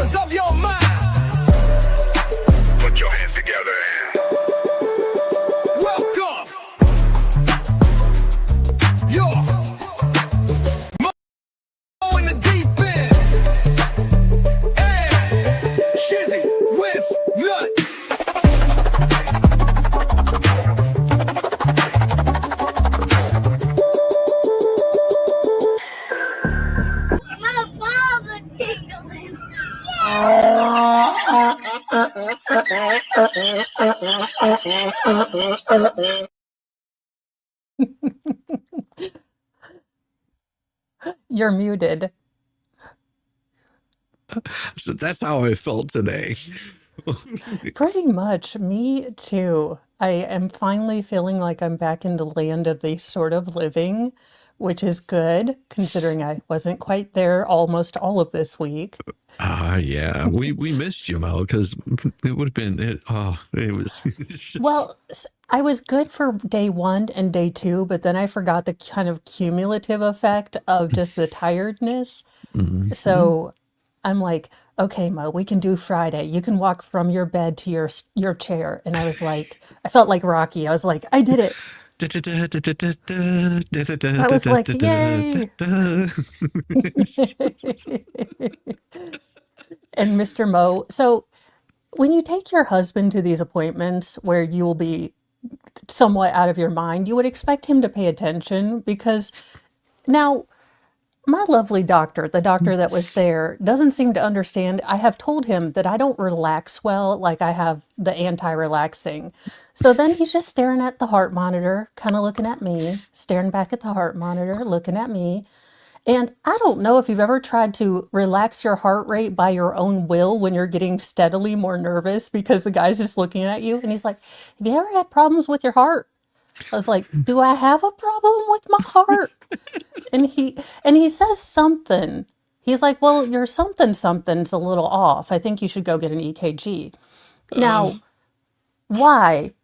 colors of your mind. Put your hands together and welcome. Yo, Mo in the deep end. And Shizzy, Wiz, Nut. My balls are tingling. You're muted. So that's how I felt today. Pretty much, me too. I am finally feeling like I'm back in the land of the sort of living, which is good, considering I wasn't quite there almost all of this week. Yeah, we missed you, Mo, because it would have been it. Oh, it was. Well, I was good for day 1 and day 2, but then I forgot the kind of cumulative effect of just the tiredness. Mhm. So I'm like, okay, Mo, we can do Friday. You can walk from your bed to your chair. And I was like, I felt like Rocky. I was like, I did it. I was like, yay. And Mr. Mo, so when you take your husband to these appointments where you will be somewhat out of your mind, you would expect him to pay attention because now my lovely doctor, the doctor that was there, doesn't seem to understand. I have told him that I don't relax well, like I have the anti-relaxing. So then he's just staring at the heart monitor, kind of looking at me, staring back at the heart monitor, looking at me. And I don't know if you've ever tried to relax your heart rate by your own will when you're getting steadily more nervous because the guy's just looking at you and he's like, have you ever had problems with your heart? I was like, do I have a problem with my heart? And he says something. He's like, well, your something's a little off. I think you should go get an EKG. Now, why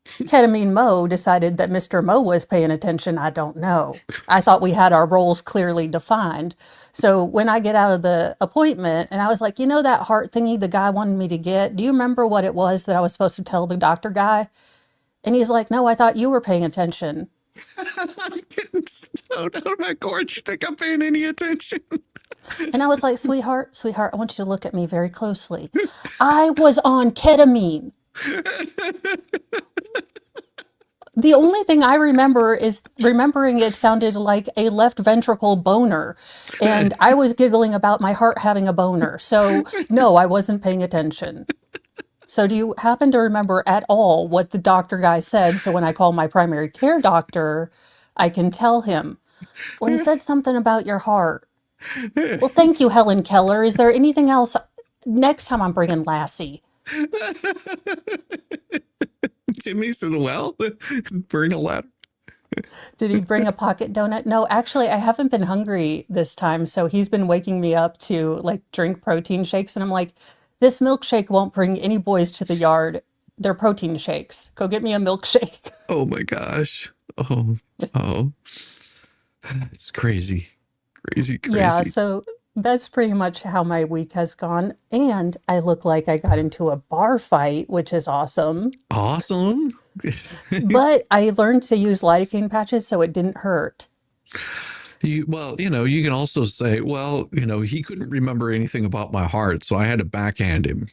Ketamine Mo decided that Mr. Mo was paying attention, I don't know. I thought we had our roles clearly defined. So when I get out of the appointment and I was like, you know that heart thingy the guy wanted me to get? Do you remember what it was that I was supposed to tell the doctor guy? And he's like, no, I thought you were paying attention. I'm getting stoned out of my gourd. You think I'm paying any attention? And I was like, sweetheart, I want you to look at me very closely. I was on ketamine. The only thing I remember is remembering it sounded like a left ventricle boner. And I was giggling about my heart having a boner. So no, I wasn't paying attention. So do you happen to remember at all what the doctor guy said? So when I call my primary care doctor, I can tell him, well, he said something about your heart. Well, thank you, Helen Keller. Is there anything else? Next time I'm bringing Lassie. Timmy said, well, bring a ladder. Did he bring a pocket donut? No, actually, I haven't been hungry this time. So he's been waking me up to like drink protein shakes. And I'm like, this milkshake won't bring any boys to the yard. They're protein shakes. Go get me a milkshake. Oh my gosh. Oh. It's crazy. Crazy. Yeah, so that's pretty much how my week has gone. And I look like I got into a bar fight, which is awesome. Awesome. But I learned to use lidocaine patches so it didn't hurt. You can also say, well, he couldn't remember anything about my heart, so I had to backhand him.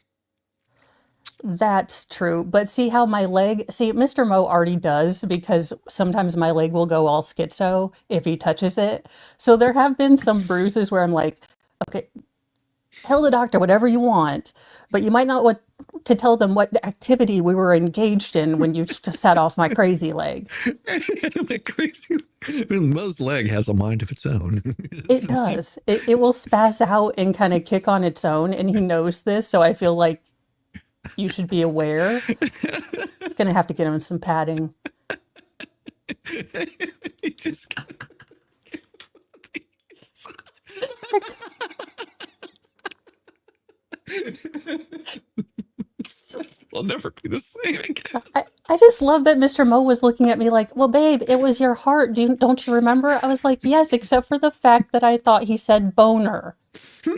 That's true. But see how my leg, Mr. Mo already does because sometimes my leg will go all schizo if he touches it. So there have been some bruises where I'm like, okay, tell the doctor whatever you want, but you might not want to tell them what activity we were engaged in when you just set off my crazy leg. Mo's leg has a mind of its own. It does. It will spaz out and kind of kick on its own, and he knows this, so I feel like you should be aware. Gonna have to get him some padding. He just We'll never be the same again. I just love that Mr. Mo was looking at me like, well, babe, it was your heart. Don't you remember? I was like, yes, except for the fact that I thought he said boner.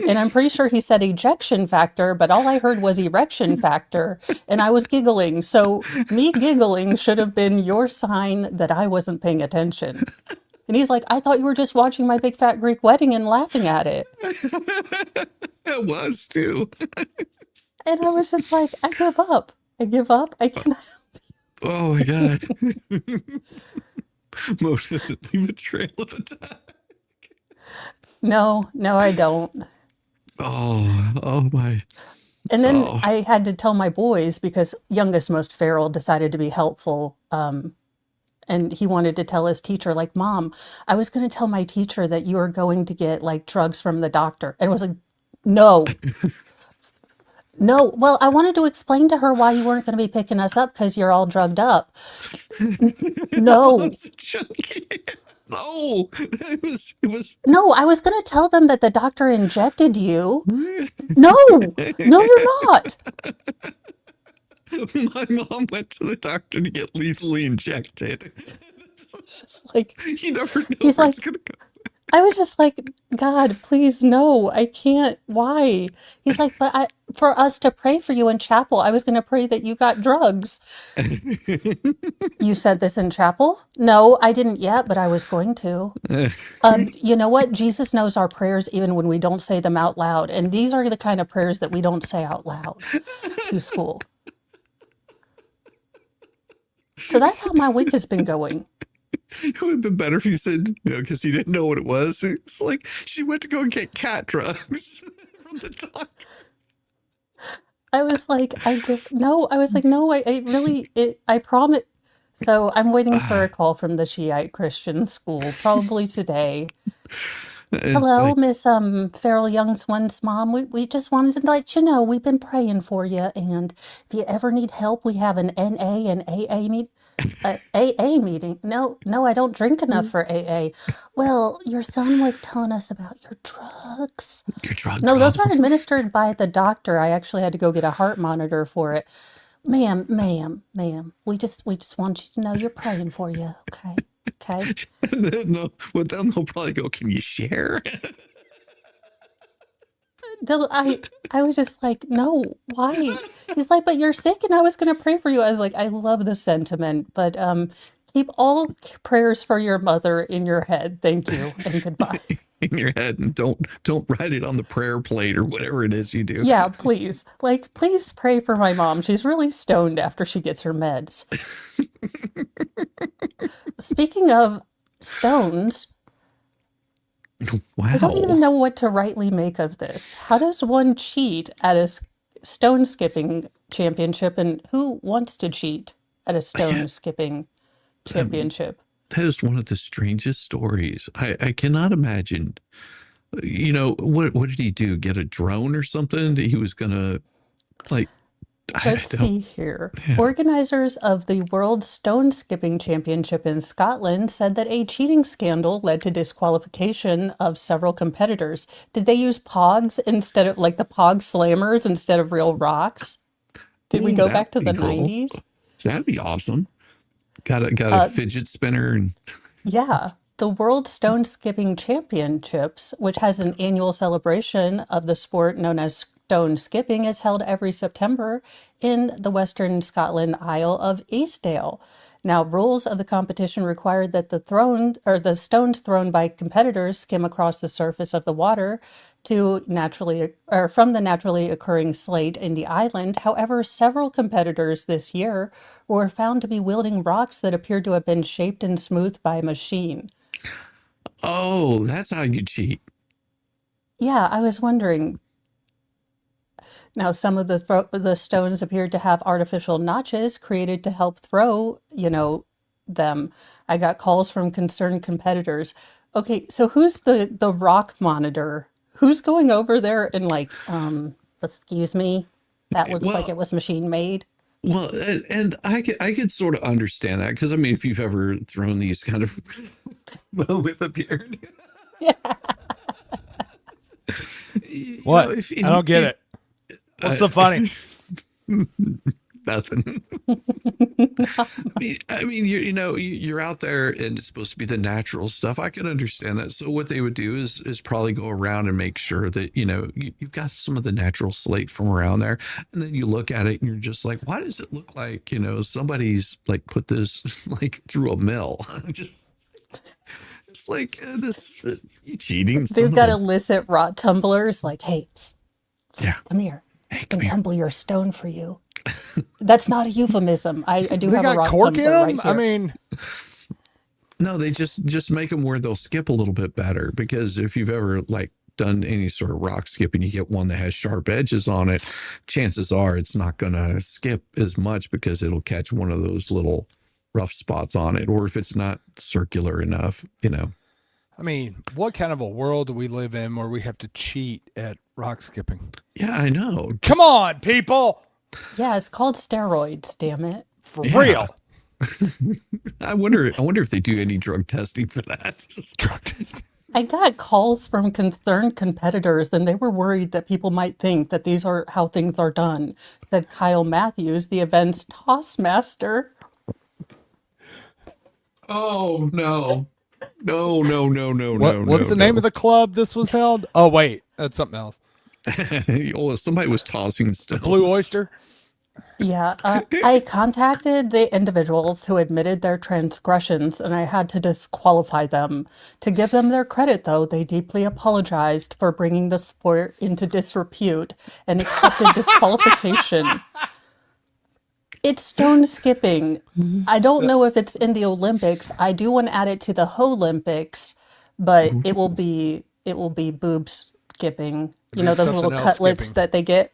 And I'm pretty sure he said ejection factor, but all I heard was erection factor, and I was giggling. So me giggling should have been your sign that I wasn't paying attention. And he's like, I thought you were just watching my big fat Greek wedding and laughing at it. It was too. And I was just like, I give up. I give up. I cannot. Oh my God. Mo doesn't leave a trail of attack. No, I don't. Oh my. And then Oh. I had to tell my boys because youngest, most feral decided to be helpful. And he wanted to tell his teacher, like, Mom, I was going to tell my teacher that you are going to get like drugs from the doctor. And I was like, no. No. Well, I wanted to explain to her why you weren't going to be picking us up because you're all drugged up. No. I'm so chunky. No. It was No, I was going to tell them that the doctor injected you. No, you're not. My mom went to the doctor to get lethally injected. Just like, You never know he's where like, it's gonna go. I was just like, God, please, no, I can't. Why? He's like, but for us to pray for you in chapel, I was going to pray that you got drugs. You said this in chapel? No, I didn't yet, but I was going to. You know what? Jesus knows our prayers even when we don't say them out loud. And these are the kind of prayers that we don't say out loud to school. So that's how my week has been going. It would have been better if you said, because he didn't know what it was. It's like she went to go get cat drugs from the doctor. I was like, no, I promise. So I'm waiting for a call from the Shiite Christian school, probably today. Hello, Like, Miss Feral Young's one's mom. We just wanted to let you know we've been praying for you, and if you ever need help, we have an NA and AA meet. AA meeting? No, I don't drink enough for AA. Well, your son was telling us about your drugs. your drug No, those problem. are administered by the doctor. I actually had to go get a heart monitor for it. Ma'am, we just want you to know you're praying for you, okay? And then, then they'll probably go, can you share? I was just like, no, why? He's like, but you're sick and I was going to pray for you. I was like, I love the sentiment, but keep all prayers for your mother in your head. Thank you and goodbye. In your head, and don't write it on the prayer plate or whatever it is you do. Yeah, please. Like, please pray for my mom. She's really stoned after she gets her meds. Speaking of stones, Wow. I don't even know what to rightly make of this. How does one cheat at a stone skipping championship, and who wants to cheat at a stone skipping championship? That is one of the strangest stories. I cannot imagine. What did he do? Get a drone or something? He was gonna like. Let's see here. Yeah. Organizers of the World Stone Skipping Championship in Scotland said that a cheating scandal led to disqualification of several competitors. Did they use pogs instead of like the pog slammers instead of real rocks? Did we go back to the 90s? That'd be awesome. Got a fidget spinner and Yeah. The World Stone Skipping Championships, which has an annual celebration of the sport known as stone skipping, is held every September in the Western Scotland Isle of Eastdale. Now, rules of the competition required that the stones thrown by competitors skim across the surface of the water from the naturally occurring slate in the island. However, several competitors this year were found to be wielding rocks that appeared to have been shaped and smoothed by a machine. oh, that's how you cheat. Yeah, I was wondering. Now, some of the stones appeared to have artificial notches created to help throw, them. I got calls from concerned competitors. Okay, so who's the rock monitor? Who's going over there and like, excuse me, that looks like it was machine made? Well, and I could sort of understand that because I mean, if you've ever thrown these kind of with a beard, Yeah. What? I don't get it. What's so funny? Nothing. You're out there and it's supposed to be the natural stuff. I can understand that. So what they would do is probably go around and make sure that, you've got some of the natural slate from around there. And then you look at it and you're just like, why does it look like, somebody's like put this like through a mill? It's like you cheating. They've got illicit rot tumblers. Like, hey, yeah, come here. Hey, I can tumble your stone for you. That's not a euphemism. I do have a rock cork in tumbler them? right here. I mean, no, they just make them where they'll skip a little bit better, because if you've ever like done any sort of rock skipping, you get one that has sharp edges on it, chances are it's not going to skip as much because it'll catch one of those little rough spots on it, or if it's not circular enough, I mean, what kind of a world do we live in where we have to cheat at rock skipping? Yeah, I know. Come on, people. Yeah, it's called steroids, damn it. For real. I wonder if they do any drug testing for that. Drug testing. I got calls from concerned competitors, and they were worried that people might think that these are how things are done, said Kyle Matthews, the event's toss master. Oh, no. No. What's the name of the club this was held? Oh, wait. That's something else. Oh, somebody was tossing stones. Blue Oyster? Yeah, I contacted the individuals who admitted their transgressions, and I had to disqualify them. To give them their credit, though, they deeply apologized for bringing the sport into disrepute and accepted disqualification. It's stone skipping. I don't know if it's in the Olympics. I do want to add it to the Olympics, but it will be boobs skipping. Those little cutlets skipping that they get.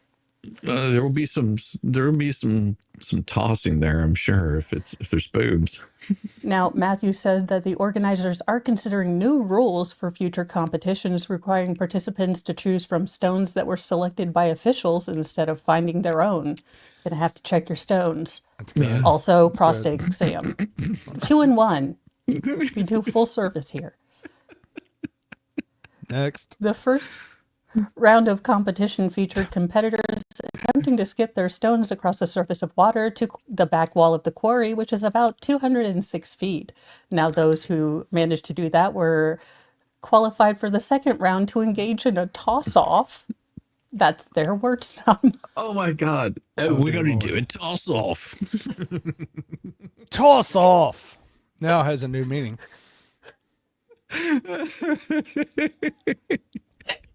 There will be some tossing there, I'm sure, if there's boobs. Now, Matthew says that the organizers are considering new rules for future competitions, requiring participants to choose from stones that were selected by officials instead of finding their own. Gonna have to check your stones. That's good. Also, prostate exam. 2 in 1. We do full service here. Next. The first round of competition featured competitors attempting to skip their stones across the surface of water to the back wall of the quarry, which is about 206 feet. Now, those who managed to do that were qualified for the second round to engage in a toss-off. That's their word sum. Oh my God. We're going to do a toss off. Toss off. Now it has a new meaning.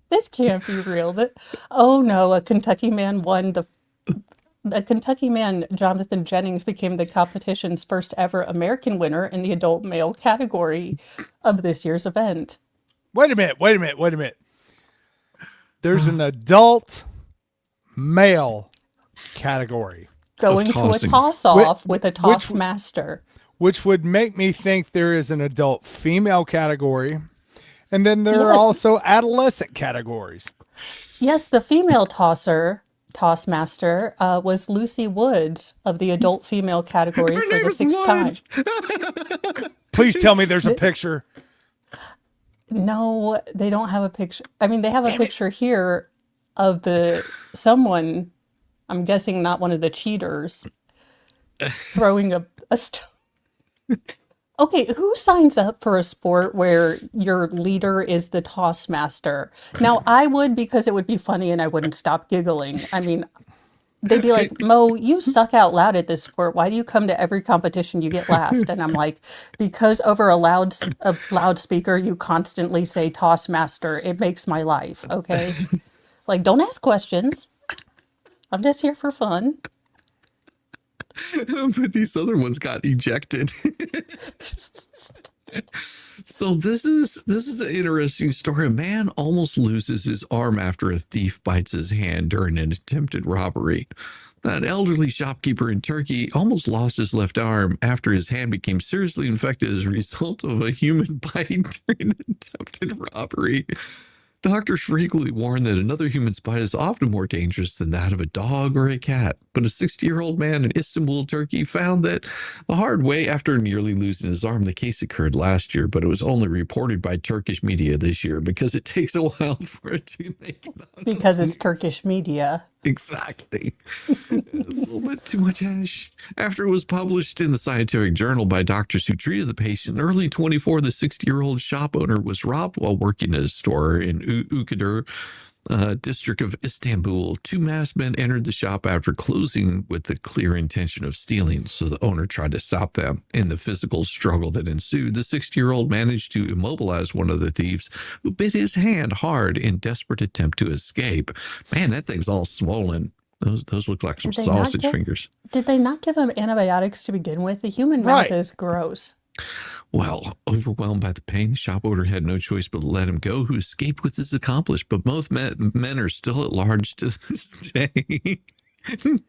This can't be real. Oh no, a Kentucky man won the Kentucky man, Jonathan Jennings, became the competition's first ever American winner in the adult male category of this year's event. Wait a minute. There's an adult male category. Going to a toss-off with a toss master. Which would make me think there is an adult female category. And then there are also adolescent categories. Yes, the female toss master was Lucy Woods of the adult female category for the 6th time. Please tell me there's a picture. No, they don't have a picture. I mean, they have a picture here of someone, I'm guessing not one of the cheaters, throwing a stone. Okay, who signs up for a sport where your leader is the toss master? Now, I would, because it would be funny and I wouldn't stop giggling. I mean, they'd be like, Mo, you suck out loud at this sport. Why do you come to every competition you get last? And I'm like, because over a loudspeaker, you constantly say toss master. It makes my life, okay? Like, don't ask questions. I'm just here for fun. But these other ones got ejected. So this is an interesting story. A man almost loses his arm after a thief bites his hand during an attempted robbery. An elderly shopkeeper in Turkey almost lost his left arm after his hand became seriously infected as a result of a human bite during an attempted robbery. Doctors frequently warn that another human's bite is often more dangerous than that of a dog or a cat. But a 60-year-old man in Istanbul, Turkey, found that the hard way after nearly losing his arm. The case occurred last year, but it was only reported by Turkish media this year because it takes a while for it to make it on. Because it's Turkish media. Exactly. A little bit too much hash. After it was published in the scientific journal by doctors who treated the patient, early 24, the 60-year-old shop owner was robbed while working at a store in Üsküdar, district of Istanbul. Two masked men entered the shop after closing with the clear intention of stealing, so the owner tried to stop them. In the physical struggle that ensued, the 60-year-old managed to immobilize one of the thieves, who bit his hand hard in desperate attempt to escape. Man, that thing's all swollen. Those look like some sausage fingers. Did they not give him antibiotics to begin with? The human mouth is gross. Well, overwhelmed by the pain, the shop owner had no choice but to let him go, who escaped with his accomplice. But both men are still at large to this day. The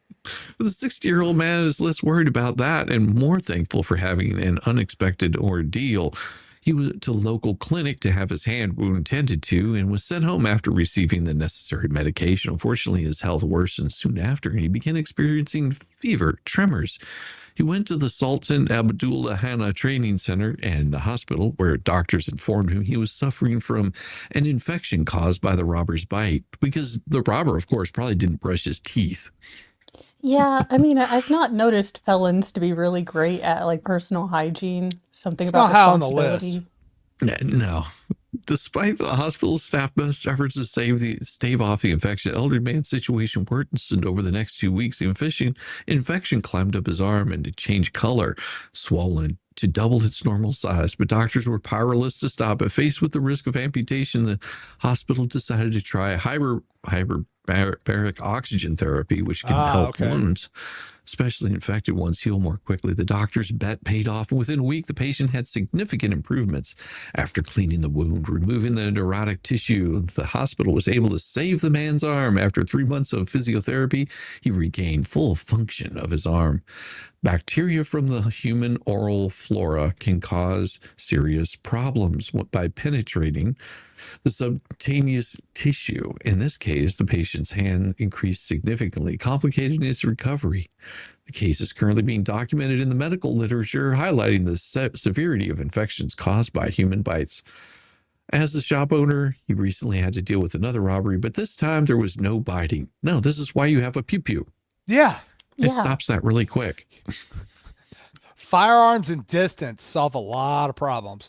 60-year-old man is less worried about that and more thankful for having an unexpected ordeal. He went to a local clinic to have his hand wound tended to and was sent home after receiving the necessary medication. Unfortunately, his health worsened soon after, and he began experiencing fever, tremors. He went to the Sultan Abdullah Hanna Training Center and the hospital, where doctors informed him he was suffering from an infection caused by the robber's bite, because the robber, of course, probably didn't brush his teeth. Yeah, I mean, I've not noticed felons to be really great at like personal hygiene. Something about not high on the responsibility. list. No. Despite the hospital staff best efforts to stave off the infection, the elderly man's situation worsened over the next 2 weeks. The infection climbed up his arm and it changed color, swollen to double its normal size. But doctors were powerless to stop it. Faced with the risk of amputation, the hospital decided to try hyperbaric oxygen therapy, which can help wounds, especially infected ones, heal more quickly. The doctor's bet paid off, and within a week, the patient had significant improvements. After cleaning the wound, removing the neurotic tissue, the hospital was able to save the man's arm. After 3 months of physiotherapy, he regained full function of his arm. Bacteria from the human oral flora can cause serious problems by penetrating the subcutaneous tissue. In this case, the patient's hand increased significantly, complicating his recovery. The case is currently being documented in the medical literature, highlighting the severity of infections caused by human bites. As the shop owner, he recently had to deal with another robbery, but this time there was no biting. No, this is why you have a pew-pew. Yeah. It stops that really quick. Firearms and distance solve a lot of problems.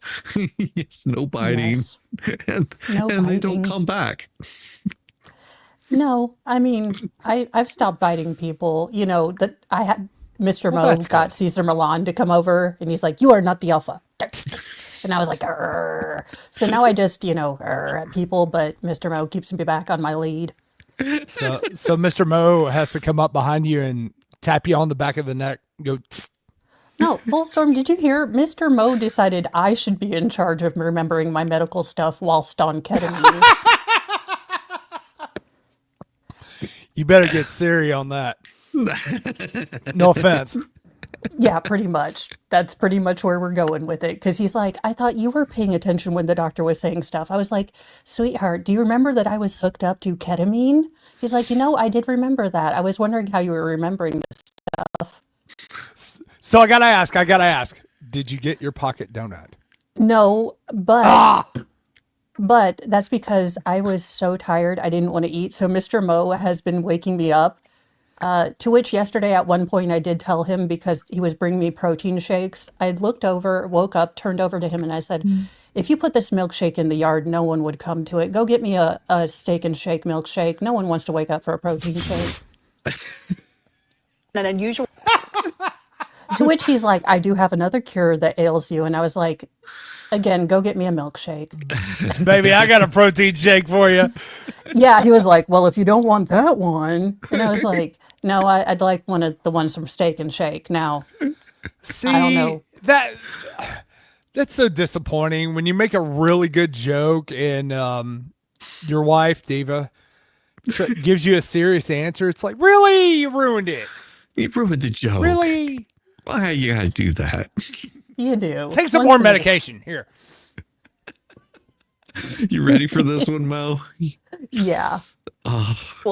Yes, no biting. Yes. And they don't come back. No, I mean, I've stopped biting people. You know, that I had Mr. Mo got Caesar Milan to come over and he's like, "You are not the alpha." And I was like, "Arr." So now I just, at people, but Mr. Mo keeps me back on my lead. So Mr. Mo has to come up behind you and tap you on the back of the neck, go, tss. No, Bullstorm, did you hear? Mr. Mo decided I should be in charge of remembering my medical stuff whilst on ketamine. You better get Siri on that. No offense. Yeah, pretty much. That's pretty much where we're going with it. Because he's like, "I thought you were paying attention when the doctor was saying stuff." I was like, "Sweetheart, do you remember that I was hooked up to ketamine?" He's like, I did remember that. I was wondering how you were remembering this stuff. So I gotta ask, did you get your pocket donut? No, but that's because I was so tired. I didn't want to eat. So Mr. Mo has been waking me up. To which yesterday at one point I did tell him, because he was bringing me protein shakes. I had woke up, turned over to him and I said, "If you put this milkshake in the yard, no one would come to it. Go get me a steak and shake milkshake. No one wants to wake up for a protein shake." An unusual. To which he's like, "I do have another cure that ails you." And I was like, "Again, go get me a milkshake." Baby, I got a protein shake for you. Yeah, he was like, "Well, if you don't want that one." And I was like, "No, I'd like one of the ones from Steak and Shake." Now, See, I don't know. That's so disappointing when you make a really good joke and your wife, Diva, gives you a serious answer. It's like, really? You ruined it. You ruined the joke. Really? Why you gotta do that? You do. Take some more medication. Here. You ready for this one, Mo? Yeah.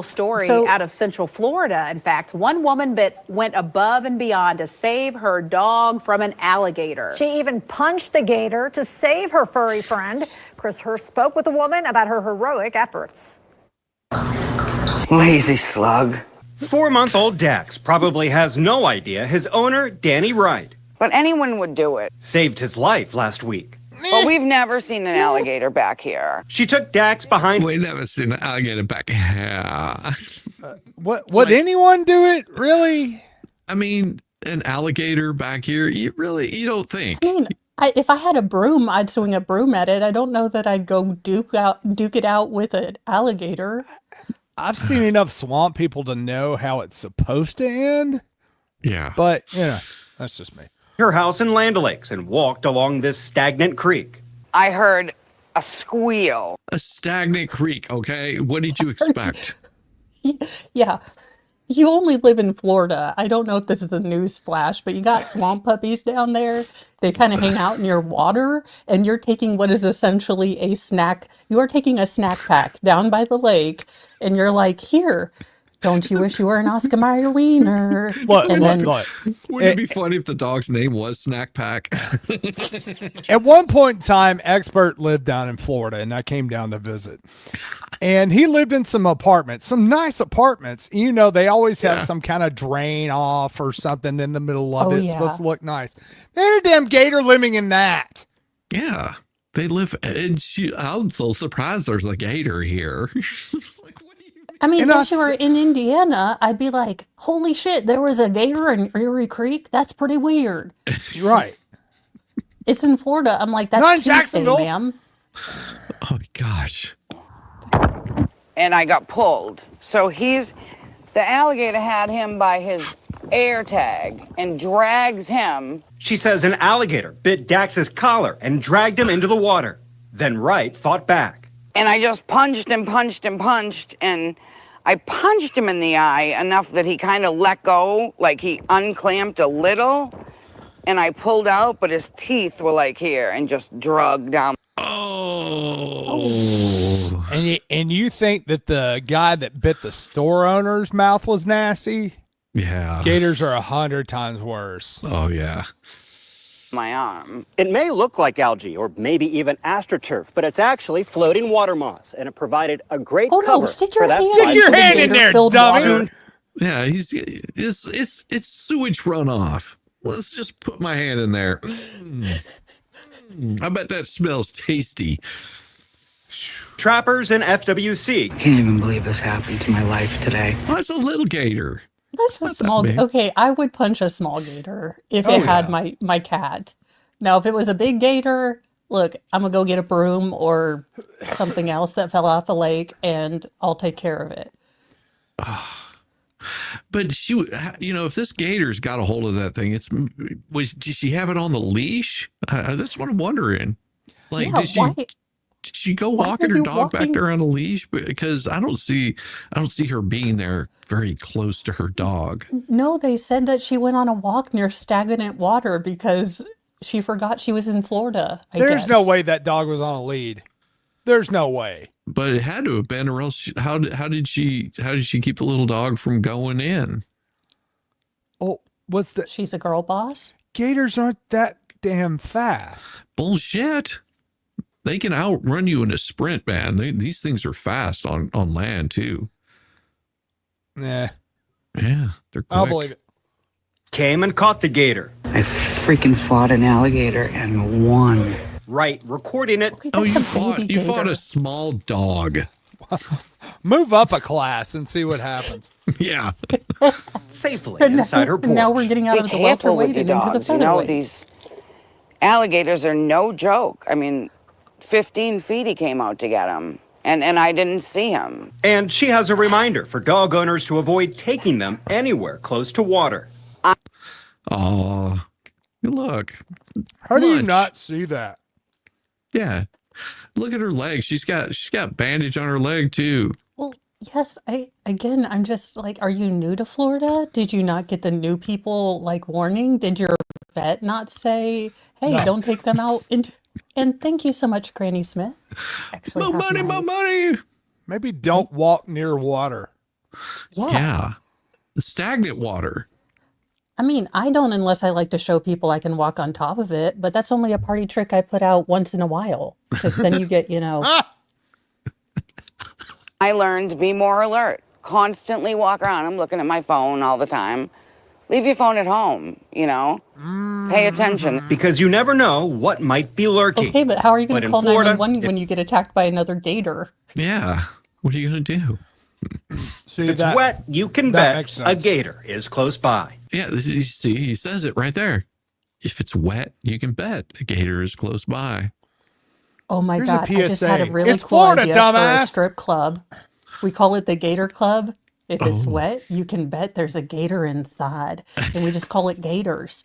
Story out of Central Florida. In fact, one woman went above and beyond to save her dog from an alligator. She even punched the gator to save her furry friend. Chris Hurst spoke with the woman about her heroic efforts. Lazy slug. 4-month-old Dax probably has no idea his owner, Danny Wright, But anyone would do it. saved his life last week. But we've never seen an alligator back here. She took Dax behind. We never seen an alligator back here. What would anyone do it? Really? I mean, an alligator back here, you don't think. I mean, if I had a broom, I'd swing a broom at it. I don't know that I'd go duke it out with an alligator. I've seen enough swamp people to know how it's supposed to end. Yeah. But, that's just me. Her house in Land O'Lakes and walked along this stagnant creek. I heard a squeal. A stagnant creek, okay? What did you expect? Yeah. You only live in Florida. I don't know if this is the news flash, but you got swamp puppies down there. They kind of hang out in your water, and you're taking what is essentially a snack. You are taking a snack pack down by the lake, and you're like, here, don't you wish you were an Oscar Mayer wiener? Look. Wouldn't it be funny if the dog's name was Snack Pack? At one point in time, Expert lived down in Florida, and I came down to visit. And he lived in some apartments, some nice apartments. They always have some kind of drain off or something in the middle of it. It's supposed to look nice. They had a damn gator living in that. Yeah. They live, and I'm so surprised there's a gator here. I mean, if you were in Indiana, I'd be like, holy shit, there was a gator in Erie Creek? That's pretty weird. Right. It's in Florida. I'm like, that's Not in Tuesday, Jacksonville. ma'am. Oh, my gosh. And I got pulled. So the alligator had him by his air tag and drags him. She says an alligator bit Dax's collar and dragged him into the water. Then Wright fought back. And I just punched and punched and punched. And I punched him in the eye enough that he kind of let go, like he unclamped a little. And I pulled out, but his teeth were like here and just drug down. Oh. And you think that the guy that bit the store owner's mouth was nasty? Yeah. Gators are 100 times worse. Oh, yeah. My arm. It may look like algae or maybe even astroturf, but it's actually floating water moss, and it provided a great cover stick for your that hand, slide. Stick your hand in there, dummy. Yeah, it's sewage runoff. Let's just put my hand in there. I bet that smells tasty. Trappers and FWC. Can't even believe this happened to my life today. Oh, it's a little gator. That's a small. big. Okay, I would punch a small gator if it had my cat. Now, if it was a big gator, look, I'm gonna go get a broom or something else that fell off the lake, and I'll take care of it. But if this gator's got a hold of that thing, did she have it on the leash? That's what I'm wondering. Like, Yeah, did she go walking her dog back there on a leash? Because I don't see her being there very close to her dog. No, they said that she went on a walk near stagnant water because she forgot she was in Florida. There's no way that dog was on a lead. There's no way. But it had to have been, or else how did she keep the little dog from going in? Oh, She's a girl boss? Gators aren't that damn fast. Bullshit. They can outrun you in a sprint, man. These things are fast on land too. Nah. Yeah, they're quick. I'll believe it. Came and caught the gator. I freaking fought an alligator and won. Wright recording it. Okay, Oh, that's you a baby fought gator. a small dog. Move up a class and see what happens. Yeah. Safely inside her porch. Now we're getting out Be of the careful with welterweight your and into the dogs. featherweight. These alligators are no joke. I mean, 15 feet he came out to get him, and I didn't see him. And she has a reminder for dog owners to avoid taking them anywhere close to water. Oh, look. How do you Lunch. not see that? Yeah. Look at her leg. She's got bandage on her leg too. Well, yes, I'm just like, are you new to Florida? Did you not get the new people warning? Did your vet not say, hey, No. don't take them out into... And thank you so much, Granny Smith. Actually, My half money, my my- money. Maybe don't walk near water. Yeah. The stagnant water. I mean, I don't unless I like to show people I can walk on top of it, but that's only a party trick I put out once in a while. Because then you get, I learned to be more alert. constantly walk around. I'm looking at my phone all the time. Leave your phone at home, Pay attention. Because you never know what might be lurking. Okay, but how are you going But to in call Florida, 911 when you get attacked by another gator? Yeah. What are you going to do? See, If it's wet, you can that bet makes a sense. gator is close by. Yeah, you see, he says it right there. If it's wet, you can bet a gator is close by. Oh my Here's a God, I just had a PSA. really It's cool Florida, idea for a dumbass. strip club. We call it the Gator Club. If it's Oh. wet, you can bet there's a gator inside. And we just call it Gators.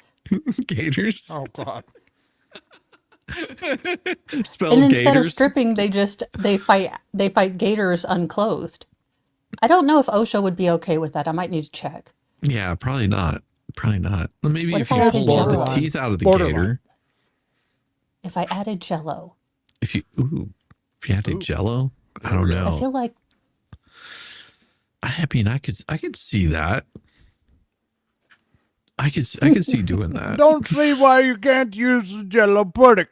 Gators? Oh God. Spelled And instead of gators? stripping, they fight gators unclothed. I don't know if OSHA would be okay with that. I might need to check. Yeah, probably not. Probably not. Well, maybe What if if you I pulled added all the Jell-O? teeth out of the Borderline. gator. If I added Jell-O, If you added Jell-O, I don't know. I feel like I mean, I could see that. I could see doing that. Don't see why you can't use the Jello pudding.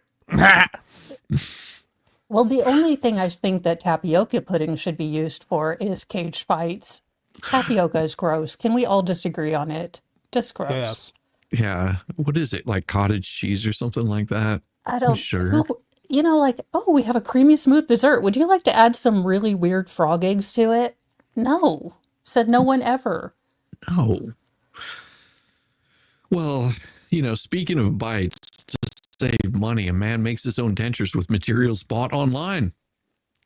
well, the only thing I think that tapioca pudding should be used for is cage fights. Tapioca is gross. Can we all just agree on it? Just gross. Yes. Yeah. What is it? Like cottage cheese or something like that? I don't. Sugar. We have a creamy smooth dessert. Would you like to add some really weird frog eggs to it? No. Said no one ever. No. Well, speaking of bites, to save money, a man makes his own dentures with materials bought online.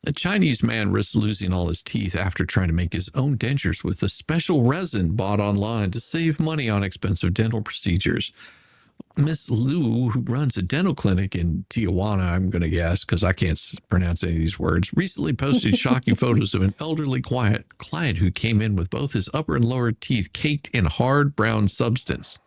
A Chinese man risks losing all his teeth after trying to make his own dentures with a special resin bought online to save money on expensive dental procedures. Miss Liu, who runs a dental clinic in Tijuana, I'm going to guess, because I can't pronounce any of these words, recently posted shocking photos of an elderly client who came in with both his upper and lower teeth caked in hard brown substance.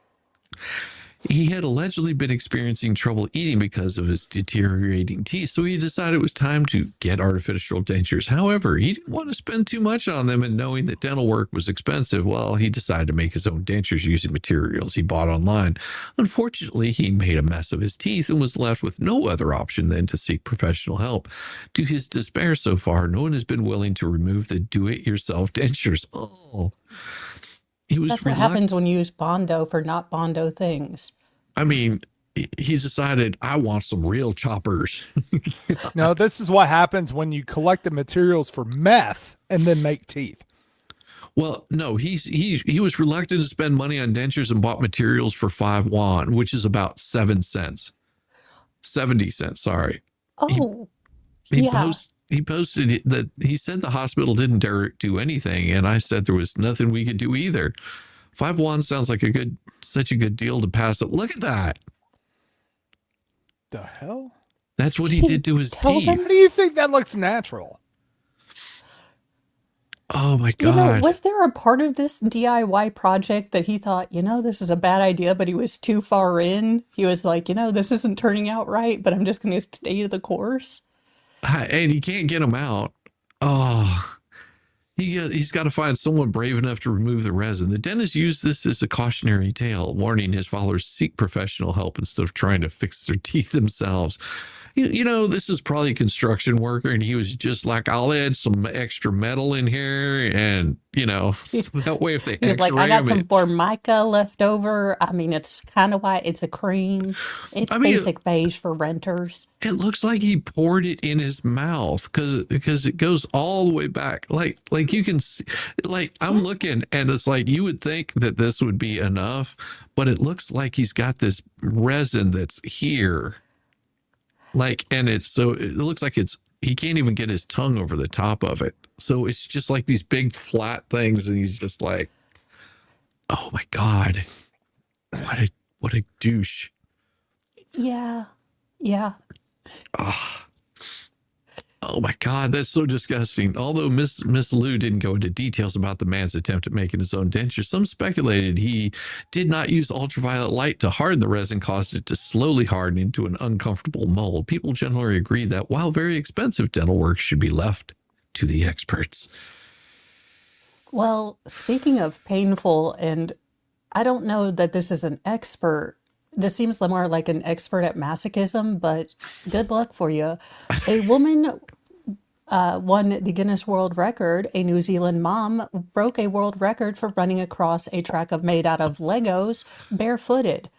He had allegedly been experiencing trouble eating because of his deteriorating teeth, so he decided it was time to get artificial dentures. However, he didn't want to spend too much on them, and knowing that dental work was expensive, well, he decided to make his own dentures using materials he bought online. Unfortunately, he made a mess of his teeth and was left with no other option than to seek professional help. To his despair so far, no one has been willing to remove the do-it-yourself dentures. Oh. That's what happens when you use Bondo for not Bondo things. I mean, he's decided, I want some real choppers. No, this is what happens when you collect the materials for meth and then make teeth. Well, no, he was reluctant to spend money on dentures and bought materials for 5 yuan, which is about 7 cents. 70 cents, sorry. Oh, He yeah. posted that he said the hospital didn't dare do anything, and I said there was nothing we could do either. 5 yuan sounds like such a good deal to pass up. Look at that. The hell? That's what he did to his Tell them- How teeth. do you think that looks natural? Oh my God. Was there a part of this DIY project that he thought, this is a bad idea, but he was too far in? He was like, this isn't turning out right, but I'm just going to stay the course. And he can't get him out. Oh, he's got to find someone brave enough to remove the resin. The dentist used this as a cautionary tale, warning his followers seek professional help instead of trying to fix their teeth themselves. This is probably a construction worker, and he was just like, I'll add some extra metal in here, and that way if they He's like, I X-ray got him, some Formica left over. I mean, it's kind of white. It's a cream. It's basic beige for renters. it looks like he poured it in his mouth because it goes all the way back. Like you can see, like I'm looking, and it's like you would think that this would be enough, but it looks like he's got this resin that's here. And it looks like he can't even get his tongue over the top of it. So it's just like these big flat things, and he's just like, oh my God, what a douche. Yeah. Yeah. Oh my God, that's so disgusting. Although Miss Liu didn't go into details about the man's attempt at making his own denture, some speculated he did not use ultraviolet light to harden the resin, caused it to slowly harden into an uncomfortable mold. People generally agree that while very expensive, dental work should be left to the experts. Well, speaking of painful, and I don't know that this is an expert. This seems more like an expert at masochism, but good luck for you. A woman won the Guinness World Record. A New Zealand mom broke a world record for running across a track made out of Legos barefooted.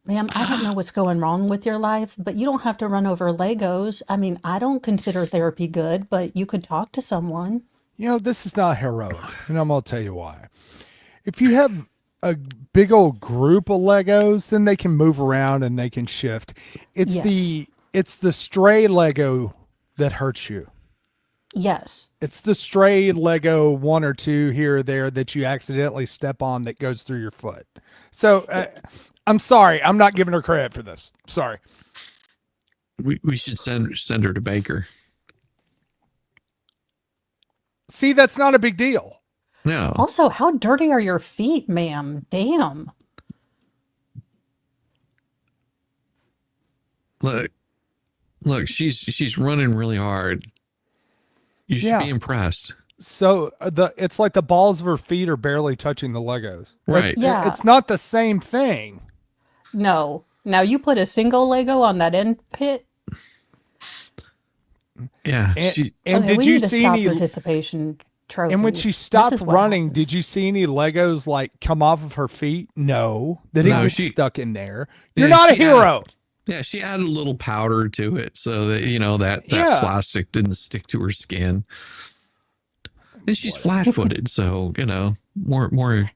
Ma'am, I don't know what's going wrong with your life, but you don't have to run over Legos. I mean, I don't consider therapy good, but you could talk to someone. You know, this is not heroic, and I'm going to tell you why. If you have a big old group of Legos, then they can move around and they can shift. It's the stray Lego that hurts you. Yes. It's the stray Lego 1 or 2 here or there that you accidentally step on that goes through your foot. So I'm sorry. I'm not giving her credit for this. Sorry. We should send her to Baker. See, that's not a big deal. No. Also, how dirty are your feet, ma'am? Damn. Look, she's running really hard. You should be impressed. So it's like the balls of her feet are barely touching the Legos. Right. Yeah. It's not the same thing. No. Now you put a single Lego on that end pit. Yeah. And did we you need to see stop any participation trophies? And when she This stopped is what running, happens. did you see any Legos like come off of her feet? No. They didn't get stuck in there. You're Yeah, not a she hero. she added a little powder to it so that that plastic didn't stick to her skin. And she's flat-footed, so more.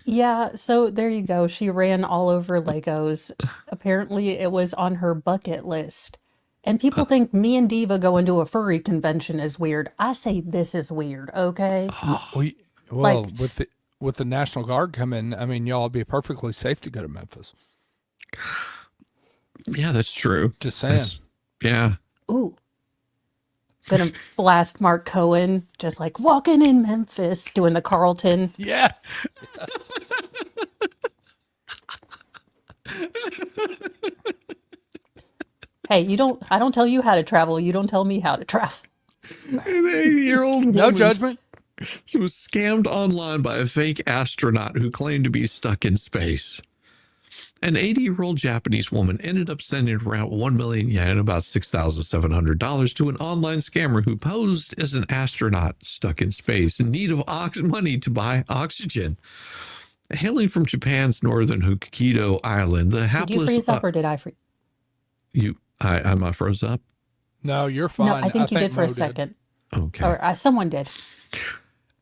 Yeah, so there you go. She ran all over Legos. Apparently, it was on her bucket list. And people think me and Diva going to a furry convention is weird. I say this is weird, okay? Well, with the National Guard coming, I mean, y'all be perfectly safe to go to Memphis. Yeah, that's true. Just saying. Yeah. Ooh. Gonna blast Mark Cohen, just like walking in Memphis, doing the Carlton. Yes. Hey, I don't tell you how to travel. You don't tell me how to travel. An 80-year-old woman No judgment. She was scammed online by a fake astronaut who claimed to be stuck in space. An 80-year-old Japanese woman ended up sending around 1 million yen, about $6,700, to an online scammer who posed as an astronaut stuck in space in need of money to buy oxygen. Hailing from Japan's northern Hokkaido island, the hapless... Did you freeze up or did I freeze? Am I froze up? No, you're fine. No, I think you did for Mo a second. Okay. Or someone did.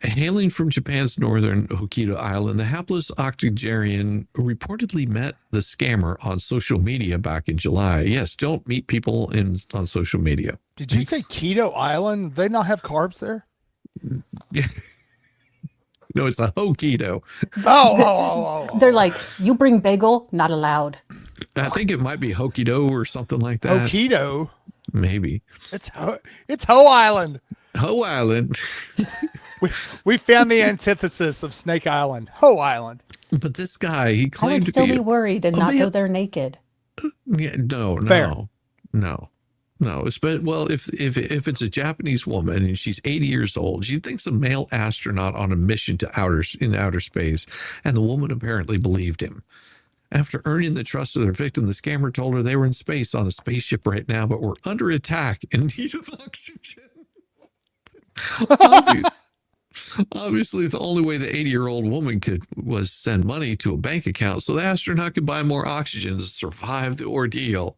Hailing from Japan's northern Hokkaido island, the hapless octogenarian reportedly met the scammer on social media back in July. Yes, don't meet people on social media. Did you say Keto Island? They not have carbs there? No, it's a Hokkaido. Oh. They're like, you bring bagel, not allowed. I think it might be Hokkaido or something like that. Hokkaido? Maybe. It's Ho Island. Ho Island. We found the antithesis of Snake Island. Ho Island. But this guy, he I claimed would to still be be worried and not go there naked. Yeah, no. Well, if it's a Japanese woman and she's 80 years old, she thinks a male astronaut on a mission to outer space, and the woman apparently believed him. After earning the trust of their victim, the scammer told her they were in space on a spaceship right now, but were under attack in need of oxygen. Obviously, the only way the 80-year-old woman was send money to a bank account so the astronaut could buy more oxygen to survive the ordeal.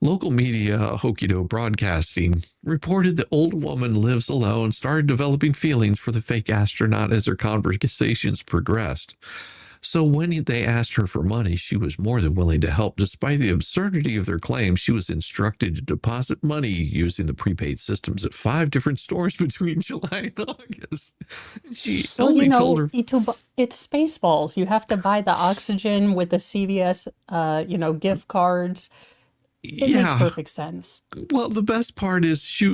Local media, Hokkaido Broadcasting, reported the old woman lives alone and started developing feelings for the fake astronaut as their conversations progressed. So when they asked her for money, she was more than willing to help. Despite the absurdity of their claims, she was instructed to deposit money using the prepaid systems at 5 different stores between July and August. She only told her... It's Spaceballs. You have to buy the oxygen with the CVS, gift cards. It makes perfect sense. Well, the best part is she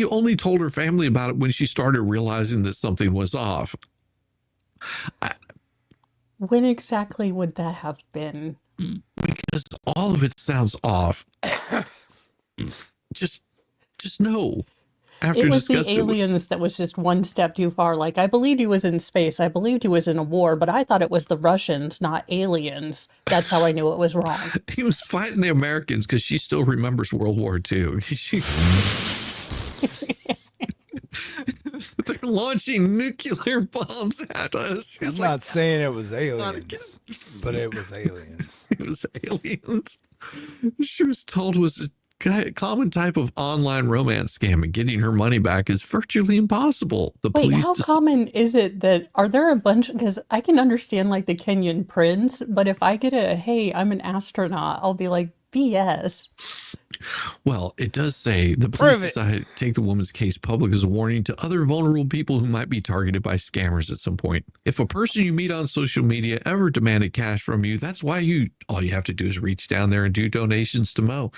only told her family about it when she started realizing that something was off. When exactly would that have been? Because all of it sounds off. Just no. After It was the discussing it with- aliens that was just one step too far. Like, I believed he was in space. I believed he was in a war, but I thought it was the Russians, not aliens. That's how I knew it was wrong. he was fighting the Americans because she still remembers World War II. They're launching nuclear bombs at us. I'm not saying it was aliens, but it was aliens. It was aliens. She was told was a common type of online romance scam, and getting her money back is virtually impossible. The Wait, police how common is it that, are there a bunch, because I can understand like the Kenyan prince, but if I get a, hey, I'm an astronaut, I'll be like, BS. Well, it does say the police decided to take the woman's case public as a warning to other vulnerable people who might be targeted by scammers at some point. If a person you meet on social media ever demanded cash from you, that's why all you have to do is reach down there and do donations to Mo.